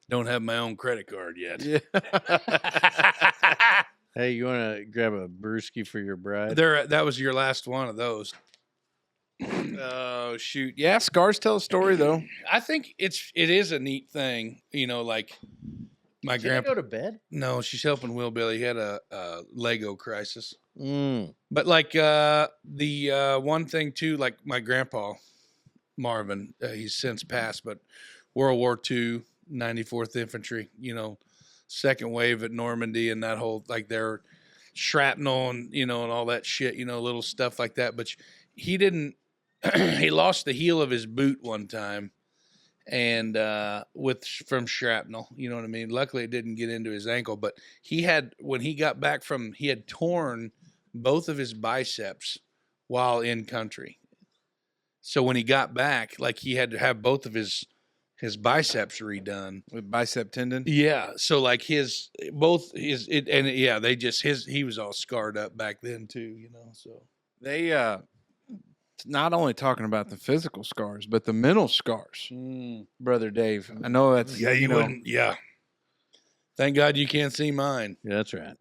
Speaker 4: Don't have my own credit card yet.
Speaker 1: Yeah.
Speaker 3: Hey, you want to grab a brewski for your bride?
Speaker 4: That was your last one of those.
Speaker 1: Oh, shoot. Yeah, scars tell a story, though.
Speaker 4: I think it is a neat thing, you know, like my
Speaker 3: Did I
Speaker 4: grandpa.
Speaker 3: go to bed?
Speaker 4: No, she's helping Will Billy. He had a Lego crisis.
Speaker 3: Mm.
Speaker 4: But like the one thing too, like my grandpa Marvin, he's since passed, but World War II, 94th Infantry, you know, second wave at Normandy and that whole, like their shrapnel and, you know, and all that shit, you know, little stuff like that. But he didn't, he lost the heel of his boot one time and from shrapnel, you know what I mean? Luckily it didn't get into his ankle, but when he got back he had torn both of his biceps while in country. So when he got back, like he had to have both of his biceps redone
Speaker 1: With bicep tendon.
Speaker 4: Yeah. So like he was all scarred up back then too, you know, so.
Speaker 1: They not only talking about the physical scars, but the mental scars, Brother Dave. I know that's,
Speaker 4: wouldn't. Yeah. Thank God you can't see mine.
Speaker 3: Yeah, that's right.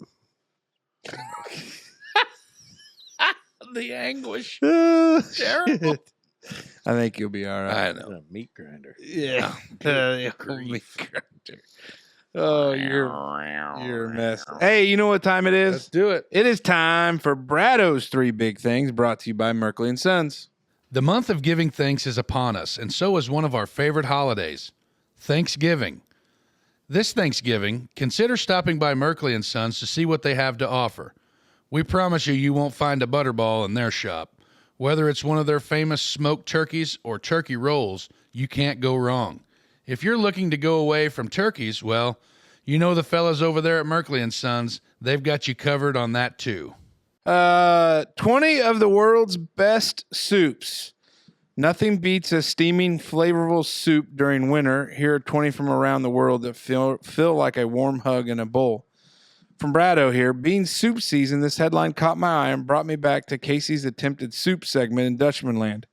Speaker 4: The anguish.
Speaker 1: Terrible. I think you'll be all right.
Speaker 4: I
Speaker 3: It's
Speaker 4: know.
Speaker 3: a meat grinder.
Speaker 1: Yeah.
Speaker 4: grief.
Speaker 1: Oh, you're a mess. Hey, you know what time it
Speaker 4: Let's
Speaker 1: is?
Speaker 4: do it.
Speaker 1: It is time for Brado's Three Big Things, brought to you by Merkley and Sons.
Speaker 4: The month of giving thanks is upon us, and so is one of our favorite holidays, Thanksgiving. This Thanksgiving, consider stopping by Merkley and Sons to see what they have to offer. We promise you won't find a butterball in their shop. Whether it's one of their famous smoked turkeys or turkey rolls, you can't go wrong. If you're looking to go away from turkeys, well, you know the fellas over there at Merkley and Sons, they've got you covered on that too.
Speaker 1: 20 of the world's best soups. Nothing beats a steaming, flavorful soup during winter. Here are 20 from around the world that feel like a warm hug in a bowl. From Brado here, being soup season, this headline caught my eye and brought me back to Casey's attempted soup segment in Dutchman land.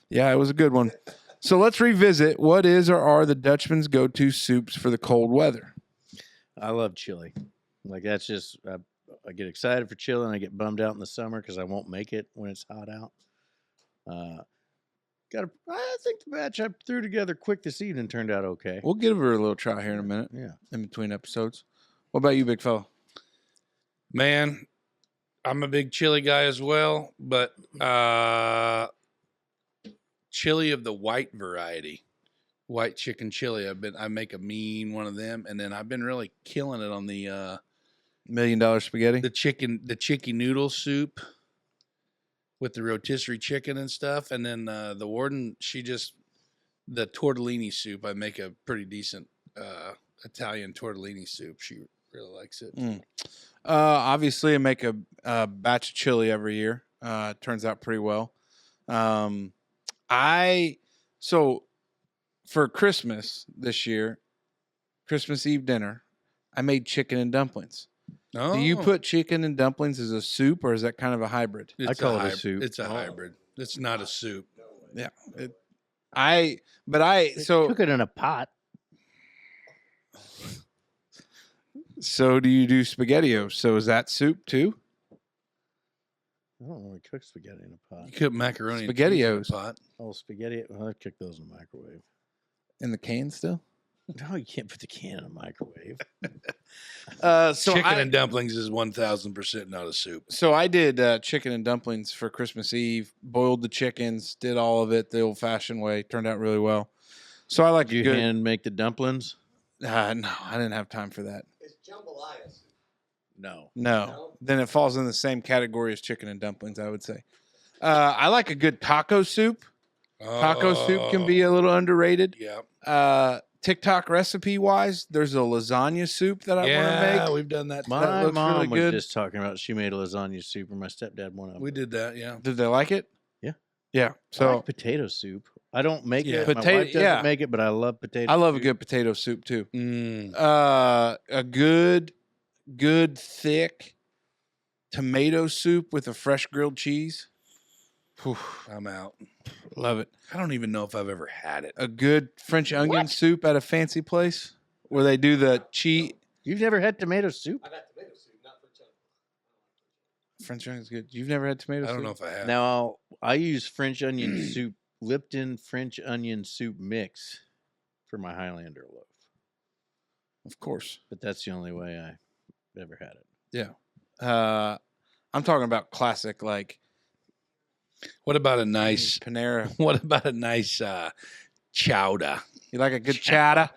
Speaker 1: Yeah, it was a good one. So let's revisit what is or are the Dutchman's go-to soups for the cold weather.
Speaker 3: I love chili. Like that's just I get excited for chili and I get bummed out in the summer because I won't make it when it's hot out. I think the batch I threw together quick this evening turned out okay.
Speaker 1: We'll give her a little try here in a minute.
Speaker 3: Yeah.
Speaker 1: In between episodes. What about you, big fella?
Speaker 4: Man, I'm a big chili guy as well, but chili of the white variety, white chicken chili. I make a mean one of them, and then I've been really killing it on the
Speaker 1: $1 million spaghetti?
Speaker 4: the chicken noodle soup with the rotisserie chicken and stuff, and then the warden, the tortellini soup. I make a pretty decent Italian tortellini soup. She really likes it.
Speaker 1: Obviously, I make a batch of chili every year. Turns out pretty well. So for Christmas this year, Christmas Eve dinner, I made chicken and dumplings.
Speaker 4: Oh.
Speaker 1: Do you put chicken and dumplings as a soup, or is that kind of a hybrid?
Speaker 3: I call it a soup.
Speaker 4: It's a hybrid. It's not a soup.
Speaker 1: Yeah.
Speaker 3: They
Speaker 1: So
Speaker 3: cook it in a pot.
Speaker 1: do you do SpaghettiOs? So is that soup too?
Speaker 3: I don't really cook spaghetti in a pot.
Speaker 4: You cook macaroni and cheese
Speaker 1: SpaghettiOs.
Speaker 4: in a pot.
Speaker 3: Oh, spaghetti. Well, I cook those in the microwave.
Speaker 1: In the can still?
Speaker 3: No, you can't put the can in a microwave.
Speaker 4: Chicken and dumplings is 1,000% not a soup.
Speaker 1: So I did chicken and dumplings for Christmas Eve. Boiled the chickens, did all of it the old-fashioned way. Turned out really well. So I like
Speaker 3: Did you
Speaker 1: good.
Speaker 3: hand make the dumplings?
Speaker 1: No, I didn't have time for that.
Speaker 2: It's jambalaya.
Speaker 3: No.
Speaker 1: No, then it falls in the same category as chicken and dumplings, I would say. I like a good taco soup. Taco soup can be a little underrated.
Speaker 4: Yeah.
Speaker 1: TikTok recipe wise, there's a lasagna soup that I want to make.
Speaker 4: We've done that.
Speaker 3: My
Speaker 1: looks
Speaker 3: mom
Speaker 1: really
Speaker 3: was
Speaker 1: good.
Speaker 3: just talking about she made a lasagna soup, and my stepdad one of them.
Speaker 4: We did that, yeah.
Speaker 1: Did they like it?
Speaker 3: Yeah.
Speaker 1: Yeah.
Speaker 3: I
Speaker 1: So
Speaker 3: like potato soup. I don't make
Speaker 4: Yeah.
Speaker 3: it. My
Speaker 1: Potato-
Speaker 3: wife doesn't
Speaker 1: yeah.
Speaker 3: make it, but I love potato.
Speaker 1: I love a
Speaker 3: soup.
Speaker 1: good potato soup too.
Speaker 4: Mm.
Speaker 1: A good thick tomato soup with a fresh grilled cheese. Whew,
Speaker 4: I'm out.
Speaker 1: love it.
Speaker 4: I don't even know if I've ever had it.
Speaker 1: A good French onion soup at a fancy place where they do the cheese.
Speaker 3: You've never had tomato soup?
Speaker 2: I've had tomato soup, not for chili.
Speaker 1: French onion's good. You've never had tomato
Speaker 4: I
Speaker 1: soup?
Speaker 4: don't know if I have.
Speaker 3: Now I use French onion soup, Lipton French onion soup mix for my Highlander loaf.
Speaker 1: Of course.
Speaker 3: But that's the only way I ever had it.
Speaker 1: Yeah. I'm talking about classic, like
Speaker 4: What about a nice
Speaker 1: Panera.
Speaker 4: What about a nice chowder?
Speaker 1: You like a good chowder?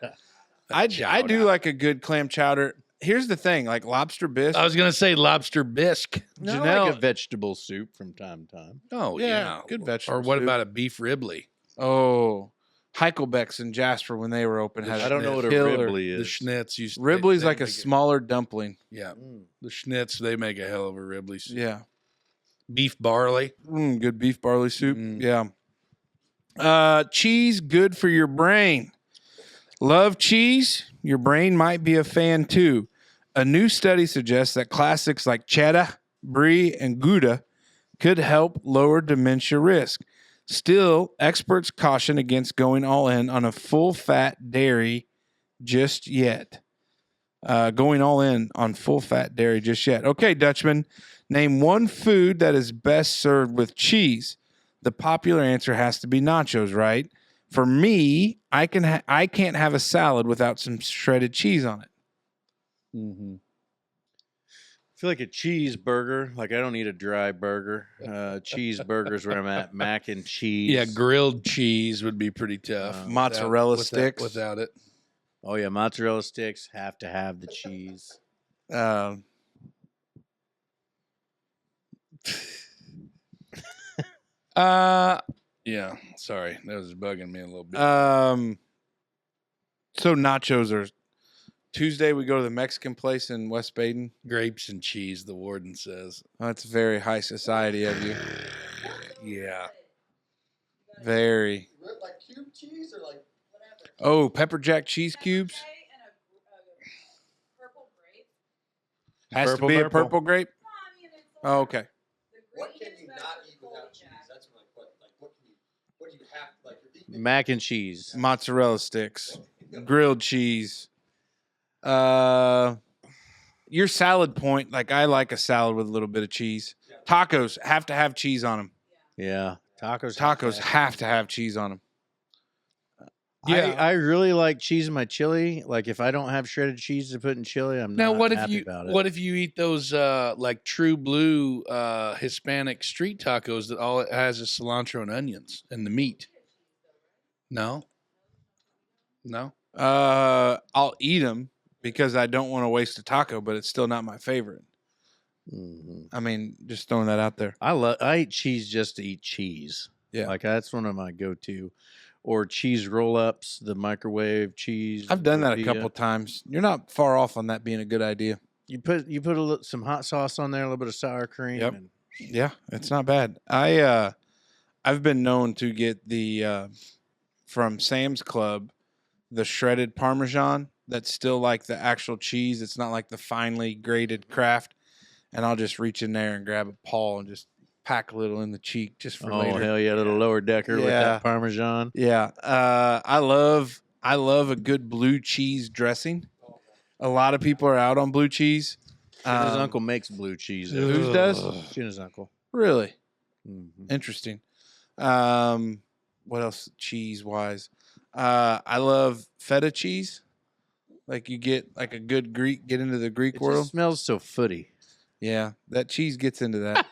Speaker 1: I do
Speaker 4: Chowder.
Speaker 1: like a good clam chowder. Here's the thing, like lobster bisque.
Speaker 4: I was gonna say lobster bisque.
Speaker 3: No, I
Speaker 1: Janelle-
Speaker 3: like a vegetable soup from time to time.
Speaker 4: Oh
Speaker 1: Yeah,
Speaker 4: yeah,
Speaker 1: good vegetable
Speaker 4: Or what
Speaker 1: soup.
Speaker 4: about a beef Ribley?
Speaker 1: Oh, Heichelbeck's and Jasper when they were open had
Speaker 3: I don't know what a
Speaker 1: killer-
Speaker 3: Ribley
Speaker 4: The
Speaker 3: is.
Speaker 4: schnitz.
Speaker 1: Ribley's
Speaker 4: they
Speaker 1: like a
Speaker 4: make it-
Speaker 1: smaller dumpling.
Speaker 4: Yeah,
Speaker 3: Mm.
Speaker 4: the schnitz. They make a hell of a Ribley. Soup.
Speaker 1: Yeah.
Speaker 4: Beef barley.
Speaker 1: Good beef barley soup.
Speaker 4: Mm.
Speaker 1: Yeah. Cheese, good for your brain. Love cheese? Your brain might be a fan too. A new study suggests that classics like cheddar, brie, and Gouda could help lower dementia risk. Still, experts caution against going all in on a full-fat dairy just yet. Going all in on full-fat dairy just yet. Okay, Dutchman, name one food that is best served with cheese. The popular answer has to be nachos, right? For me, I can't have a salad without some shredded cheese on it.
Speaker 3: Mm-hmm. feel like a cheeseburger. Like I don't need a dry burger. Cheeseburgers where I'm at. Mac and cheese.
Speaker 4: Yeah, grilled cheese would be pretty tough.
Speaker 1: Mozzarella sticks.
Speaker 4: Without it.
Speaker 3: Oh yeah, mozzarella sticks have to have the cheese.
Speaker 4: Yeah. Sorry, that was bugging me a little bit.
Speaker 1: So nachos are Tuesday. We go to the Mexican place in West Baden.
Speaker 4: Grapes and cheese, the warden says.
Speaker 1: Oh, that's very high society of you.
Speaker 4: Yeah.
Speaker 1: Very.
Speaker 2: Like cube cheese or like whatever?
Speaker 1: Oh, pepper jack cheese cubes. Has
Speaker 3: Purple
Speaker 1: to be a
Speaker 3: nurple.
Speaker 1: purple grape. Oh, okay.
Speaker 2: What can you not eat without cheese? That's my question. Like, what do you have? Like, you're eating
Speaker 3: Mac and cheese.
Speaker 1: Mozzarella sticks, grilled cheese. Your salad point, like I like a salad with a little bit of cheese. Tacos have to have cheese on them.
Speaker 3: Yeah, tacos.
Speaker 1: Tacos have to have cheese on them.
Speaker 3: Yeah, I really like cheese in my chili. Like if I don't have shredded cheese to put in chili, I'm
Speaker 4: Now,
Speaker 3: not
Speaker 4: what if
Speaker 3: happy
Speaker 4: you
Speaker 3: about it.
Speaker 4: what if you eat those like True Blue Hispanic street tacos that all it has is cilantro and onions and the meat? No.
Speaker 1: I'll eat them because I don't want to waste a taco, but it's still not my favorite.
Speaker 3: Mhm.
Speaker 1: I mean, just throwing that out there.
Speaker 3: I eat cheese just to eat cheese.
Speaker 1: Yeah.
Speaker 3: Like that's one of my go-to. Or cheese roll-ups, the microwave cheese.
Speaker 1: I've done that a
Speaker 3: tortilla.
Speaker 1: couple times. You're not far off on that being a good idea.
Speaker 3: You put some hot sauce on there, a little bit of sour cream.
Speaker 1: Yep.
Speaker 3: And
Speaker 1: Yeah, it's not bad. I've been known to get the from Sam's Club the shredded Parmesan that's still like the actual cheese. It's not like the finely grated Kraft. And I'll just reach in there and grab a paw and just pack a little in the cheek just for
Speaker 3: oh
Speaker 1: later.
Speaker 3: hell yeah, a little lower decker with
Speaker 1: Yeah.
Speaker 3: that Parmesan.
Speaker 1: Yeah, I love a good blue cheese dressing. A lot of people are out on blue cheese.
Speaker 3: His uncle makes blue cheese.
Speaker 1: Whose does?
Speaker 3: His uncle.
Speaker 1: Really
Speaker 3: Mhm.
Speaker 1: interesting. What else cheese wise? I love feta cheese. Like you get like a good Greek, get into the Greek
Speaker 3: It
Speaker 1: world.
Speaker 3: just smells so footy.
Speaker 1: Yeah, that cheese gets into that.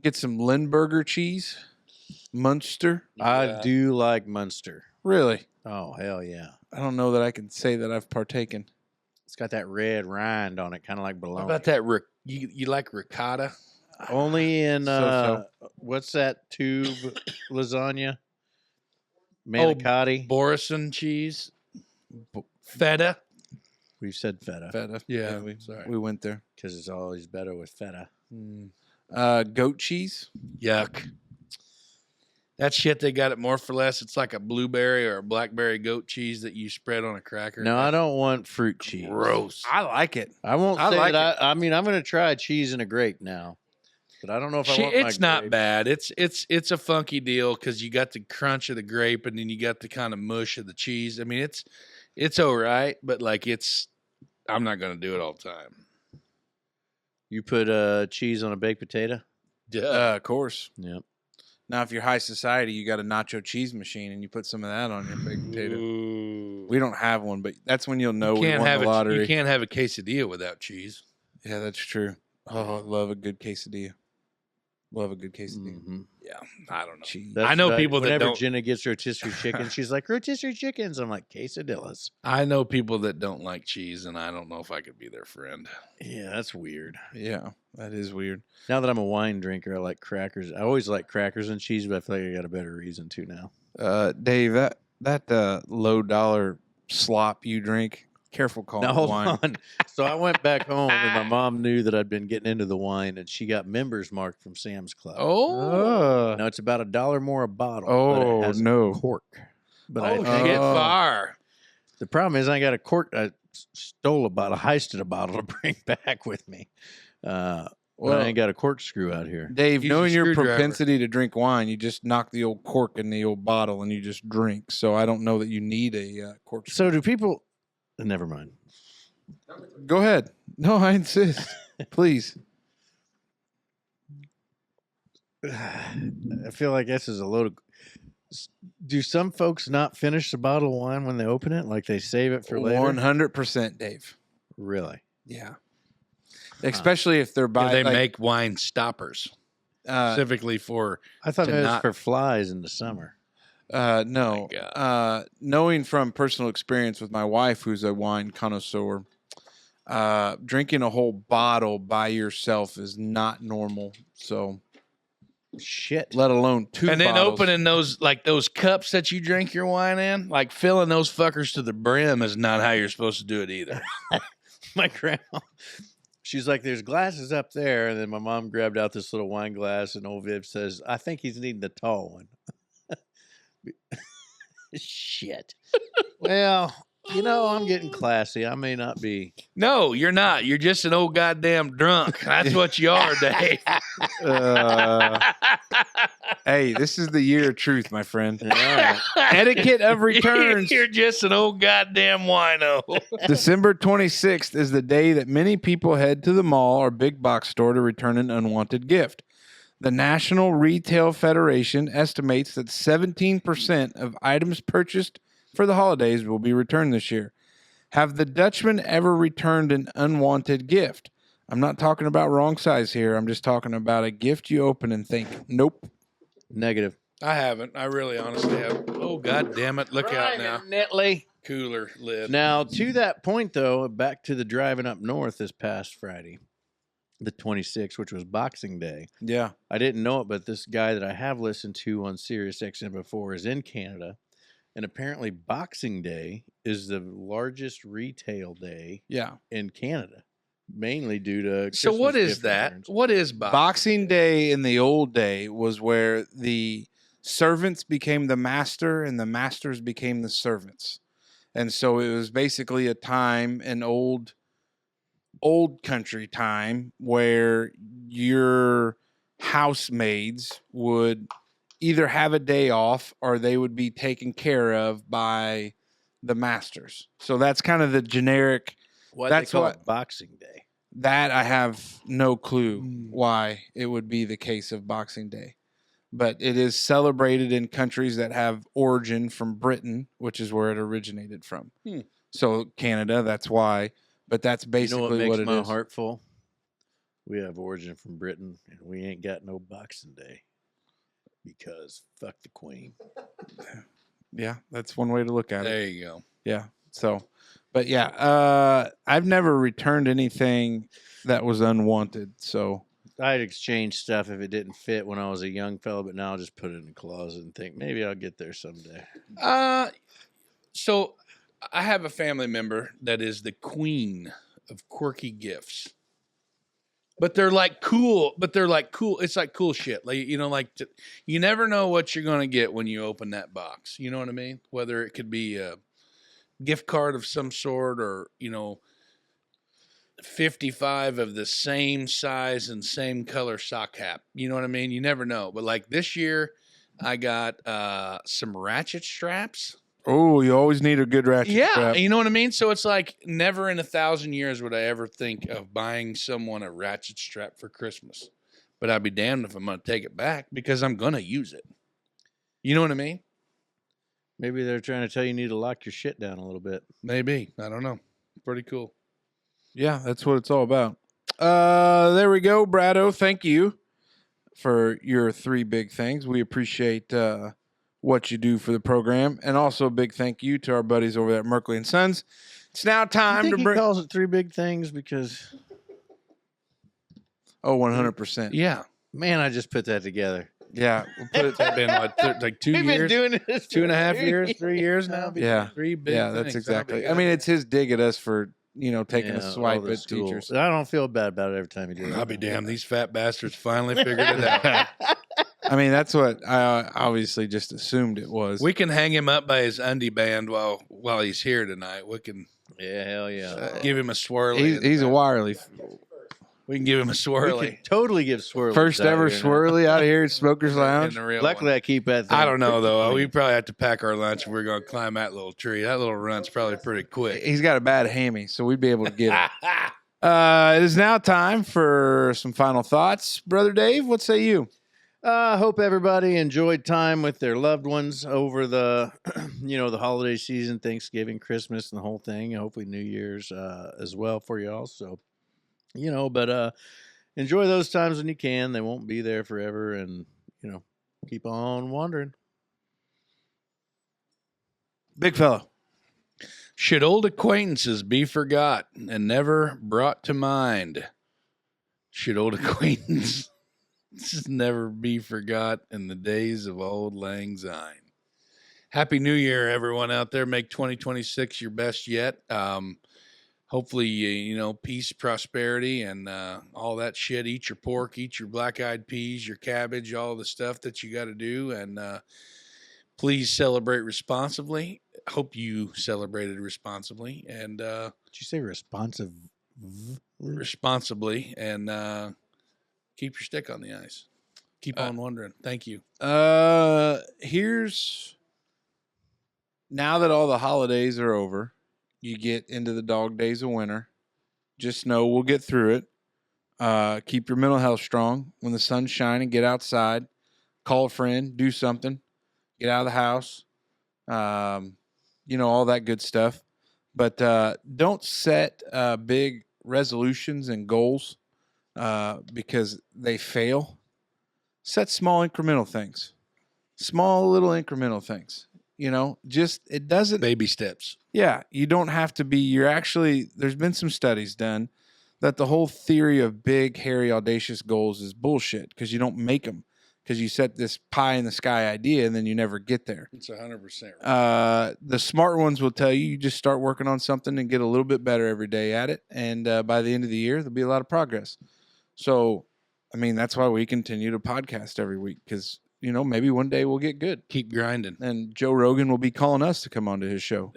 Speaker 1: Get some Limburger cheese, Munster.
Speaker 3: I do like Munster.
Speaker 1: Really?
Speaker 3: Oh hell yeah!
Speaker 1: I don't know that I can say that I've partaken.
Speaker 3: It's got that red rind on it, kind of like
Speaker 4: How
Speaker 3: bologna.
Speaker 4: about that? You like ricotta?
Speaker 3: Only in
Speaker 1: So-so.
Speaker 3: what's that tube lasagna? Manicotti.
Speaker 4: Borison cheese? Feta?
Speaker 3: We've said feta
Speaker 1: Feta.
Speaker 4: Yeah,
Speaker 1: we
Speaker 4: sorry.
Speaker 1: we went there.
Speaker 3: because it's always better with feta.
Speaker 1: Goat cheese.
Speaker 4: Yuck. That shit they got at More for Less. It's like a blueberry or a blackberry goat cheese that you spread on a cracker.
Speaker 3: No, I don't want fruit cheese.
Speaker 4: Gross.
Speaker 1: I like it.
Speaker 3: I won't
Speaker 1: I
Speaker 3: say
Speaker 1: like
Speaker 3: that. I mean, I'm going to try cheese and a grape now, but I don't know if I want my
Speaker 4: It's not
Speaker 3: grape.
Speaker 4: bad. It's a funky deal because you got the crunch of the grape and then you got the kind of mush of the cheese. I mean, it's all right, but like I'm not gonna do it all the time.
Speaker 3: You put cheese on a baked potato?
Speaker 1: Of course.
Speaker 3: Yep.
Speaker 1: Now, if you're high society, you got a nacho cheese machine, and you put some of that on your baked potato.
Speaker 4: Ooh.
Speaker 1: We don't have one, but that's when you'll know
Speaker 4: You
Speaker 1: we
Speaker 4: can't
Speaker 1: won
Speaker 4: have
Speaker 1: the lottery.
Speaker 4: you can't have a quesadilla without cheese.
Speaker 1: Yeah, that's true. Oh, I love a good quesadilla. Love a good quesadilla.
Speaker 3: Mhm.
Speaker 4: Yeah, I don't know.
Speaker 1: Cheese.
Speaker 4: I know people that
Speaker 3: whenever
Speaker 4: don't-
Speaker 3: Jenna gets rotisserie chicken, she's like, rotisserie chickens. I'm like, quesadillas.
Speaker 4: I know people that don't like cheese, and I don't know if I could be their friend.
Speaker 3: Yeah, that's weird.
Speaker 1: Yeah, that is weird.
Speaker 3: Now that I'm a wine drinker, I like crackers. I always like crackers and cheese, but I feel like I got a better reason to now.
Speaker 1: Dave, that low dollar slop you drink, careful calling
Speaker 3: Now
Speaker 1: it
Speaker 3: hold
Speaker 1: wine.
Speaker 3: on. So I went back home, and my mom knew that I'd been getting into the wine, and she got members marked from Sam's Club.
Speaker 4: Oh,
Speaker 3: Now it's about $1 more a bottle.
Speaker 1: Oh,
Speaker 3: but it has
Speaker 1: no.
Speaker 3: a cork. But
Speaker 4: oh
Speaker 3: I
Speaker 4: shit,
Speaker 1: Oh.
Speaker 4: fire!
Speaker 3: the problem is I got a cork. I stole a bottle, heisted a bottle to bring back with me. Well,
Speaker 1: Well,
Speaker 3: I ain't got a corkscrew out here.
Speaker 1: Dave,
Speaker 4: Use a
Speaker 1: knowing your
Speaker 4: screwdriver.
Speaker 1: propensity to drink wine, you just knock the old cork in the old bottle and you just drink. So I don't know that you need a cork.
Speaker 3: So do people? Never mind.
Speaker 1: Go ahead. No, I insist. Please.
Speaker 3: I feel like this is a load of. Do some folks not finish the bottle of wine when they open it? Like they save it for later?
Speaker 1: 100%, Dave.
Speaker 3: Really?
Speaker 1: Yeah. especially if they're
Speaker 4: Yeah,
Speaker 1: buying.
Speaker 4: they make wine stoppers specifically for.
Speaker 3: I thought
Speaker 4: To
Speaker 3: it was
Speaker 4: not-
Speaker 3: for flies in the summer.
Speaker 1: No.
Speaker 4: My God.
Speaker 1: Knowing from personal experience with my wife, who's a wine connoisseur, drinking a whole bottle by yourself is not normal. So,
Speaker 3: Shit.
Speaker 1: let alone two
Speaker 4: And then
Speaker 1: bottles.
Speaker 4: opening those cups that you drink your wine in, like filling those fuckers to the brim is not how you're supposed to do it either.
Speaker 3: My grandma, she's like, there's glasses up there. And then my mom grabbed out this little wine glass, and old Viv says, I think he's needing the tall one. Shit. Well, I'm getting classy. I may not be.
Speaker 4: No, you're not. You're just an old goddamn drunk. That's what you are, Dave.
Speaker 1: Hey, this is the year of truth, my friend.
Speaker 3: Yeah.
Speaker 1: Etiquette of returns.
Speaker 4: You're just an old goddamn wino.
Speaker 1: December 26th is the day that many people head to the mall or big box store to return an unwanted gift. The National Retail Federation estimates that 17% of items purchased for the holidays will be returned this year. Have the Dutchmen ever returned an unwanted gift? I'm not talking about wrong size here. I'm just talking about a gift you open and think, nope.
Speaker 3: Negative.
Speaker 4: I haven't. I really honestly have. Oh, God damn it. Look out now.
Speaker 3: Netley.
Speaker 4: Cooler lid.
Speaker 3: Now, to that point, though, back to the driving up north this past Friday, the 26th, which was Boxing Day.
Speaker 1: Yeah.
Speaker 3: I didn't know it, but this guy that I have listened to on Sirius XM before is in Canada. And apparently Boxing Day is the largest retail day
Speaker 1: Yeah.
Speaker 3: in Canada, mainly due to
Speaker 4: So what
Speaker 3: Christmas
Speaker 4: is
Speaker 3: gift
Speaker 4: that?
Speaker 3: returns.
Speaker 4: What is
Speaker 1: Boxing Day in the old day was where the servants became the master and the masters became the servants. And so it was basically a time, an old country time, where your housemaids would either have a day off or they would be taken care of by the masters. So that's kind of the generic.
Speaker 3: Why
Speaker 1: That's
Speaker 3: they call
Speaker 1: what-
Speaker 3: it Boxing Day.
Speaker 1: That I have no clue why it would be the case of Boxing Day. But it is celebrated in countries that have origin from Britain, which is where it originated from. So Canada, that's why. But that's
Speaker 3: You know
Speaker 1: basically
Speaker 3: what makes
Speaker 1: what it
Speaker 3: my
Speaker 1: is.
Speaker 3: heart full? We have origin from Britain, and we ain't got no Boxing Day because fuck the Queen.
Speaker 1: Yeah, that's one way to look at it.
Speaker 4: There you go.
Speaker 1: Yeah. So, but yeah, I've never returned anything that was unwanted. So,
Speaker 3: I'd exchange stuff if it didn't fit when I was a young fella, but now I'll just put it in the closet and think maybe I'll get there someday.
Speaker 4: So I have a family member that is the queen of quirky gifts. But they're like cool. It's like cool shit. Like, you never know what you're going to get when you open that box. You know what I mean? Whether it could be a gift card of some sort or, 55 of the same size and same color sock cap. You know what I mean? You never know. But like this year, I got some ratchet straps.
Speaker 1: oh, you always need a good ratchet
Speaker 4: Yeah,
Speaker 1: strap.
Speaker 4: you know what I mean? So it's like never in 1,000 years would I ever think of buying someone a ratchet strap for Christmas. But I'd be damned if I'm going to take it back because I'm going to use it. You know what I mean?
Speaker 3: Maybe they're trying to tell you need to lock your shit down a little bit.
Speaker 4: Maybe. I don't know. Pretty cool.
Speaker 1: Yeah, that's what it's all about. There we go, Brado. Thank you for your 3 big things. We appreciate what you do for the program. And also a big thank you to our buddies over there at Merkley and Sons. It's now
Speaker 3: I
Speaker 1: time
Speaker 3: think
Speaker 1: to
Speaker 3: he
Speaker 1: bring...
Speaker 3: calls it 3 big things because,
Speaker 1: Oh, 100%.
Speaker 4: Yeah.
Speaker 3: man, I just put that together.
Speaker 1: Yeah. We'll put it
Speaker 4: It's been like 2
Speaker 3: We've
Speaker 4: years,
Speaker 3: been doing this
Speaker 4: 2.5 years, 3 years now.
Speaker 1: Yeah.
Speaker 4: 3 big
Speaker 1: Yeah,
Speaker 4: things.
Speaker 1: that's
Speaker 4: That'll
Speaker 1: exactly.
Speaker 4: be
Speaker 1: I mean, it's his dig at us for, taking a
Speaker 3: Yeah,
Speaker 1: swipe
Speaker 3: all the
Speaker 1: at
Speaker 3: school.
Speaker 1: teachers.
Speaker 3: I don't feel bad about it every time you do it.
Speaker 4: I'll be damned. These fat bastards finally figured it out.
Speaker 1: I mean, that's what I obviously just assumed it was.
Speaker 4: We can hang him up by his undie band while he's here tonight. We can
Speaker 3: Yeah, hell yeah.
Speaker 4: give him a swirly.
Speaker 1: He's a wirely.
Speaker 4: We can give him a
Speaker 3: We
Speaker 4: swirly.
Speaker 3: could totally give swirly.
Speaker 1: First ever swirly out here at Smokers Lounge.
Speaker 4: In the real
Speaker 3: Luckily,
Speaker 4: one.
Speaker 3: I keep that thing.
Speaker 4: I don't know
Speaker 3: pretty
Speaker 4: though.
Speaker 3: clean.
Speaker 4: We probably have to pack our lunch if we're going to climb that little tree. That little run's probably pretty quick.
Speaker 1: He's got a bad hammy, so we'd be able to get it. It is now time for some final thoughts. Brother Dave, what say you?
Speaker 3: I hope everybody enjoyed time with their loved ones over the, the holiday season, Thanksgiving, Christmas, and the whole thing. And hopefully New Year's as well for y'all. So But enjoy those times when you can. They won't be there forever, and keep on wondering.
Speaker 1: Big fella.
Speaker 4: Should old acquaintances be forgot and never brought to mind? Should old acquaintances never be forgot in the days of old lang syne? Happy New Year, everyone out there. Make 2026 your best yet. Hopefully, peace, prosperity, and all that shit. Eat your pork, eat your black-eyed peas, your cabbage, all the stuff that you got to do. And please celebrate responsibly. Hope you celebrated responsibly. And
Speaker 3: Did you say responsive?
Speaker 4: responsibly. And keep your stick on the ice. Keep on wondering. Thank you.
Speaker 1: Here's, now that all the holidays are over, you get into the dog days of winter. Just know we'll get through it. Keep your mental health strong. When the sun's shining, get outside. Call a friend. Do something. Get out of the house. All that good stuff. But don't set big resolutions and goals because they fail. Set small incremental things. Small little incremental things. It doesn't.
Speaker 4: Baby steps.
Speaker 1: Yeah, you don't have to be. There's been some studies done that the whole theory of big, hairy, audacious goals is bullshit because you don't make them. Because you set this pie in the sky idea and then you never get there.
Speaker 4: It's 100% right.
Speaker 1: The smart ones will tell you just start working on something and get a little bit better every day at it. And by the end of the year, there'll be a lot of progress. So, that's why we continue to podcast every week because, maybe one day we'll get good.
Speaker 4: Keep grinding.
Speaker 1: And Joe Rogan will be calling us to come onto his show.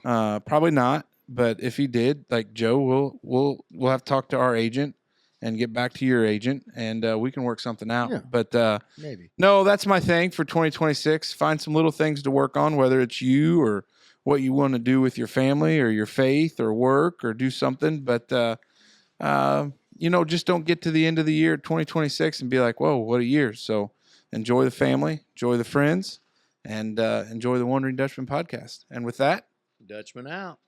Speaker 4: Hell.
Speaker 1: Probably not. But if he did, like Joe, we'll have to talk to our agent and get back to your agent, and we can work something out.
Speaker 3: Yeah,
Speaker 1: but
Speaker 3: maybe.
Speaker 1: No, that's my thing for 2026. Find some little things to work on, whether it's you or what you want to do with your family or your faith or work or do something. But, just don't get to the end of the year, 2026, and be like, whoa, what a year. So enjoy the family, enjoy the friends, and enjoy the Wondering Dutchman podcast. And with that,
Speaker 3: Dutchman out.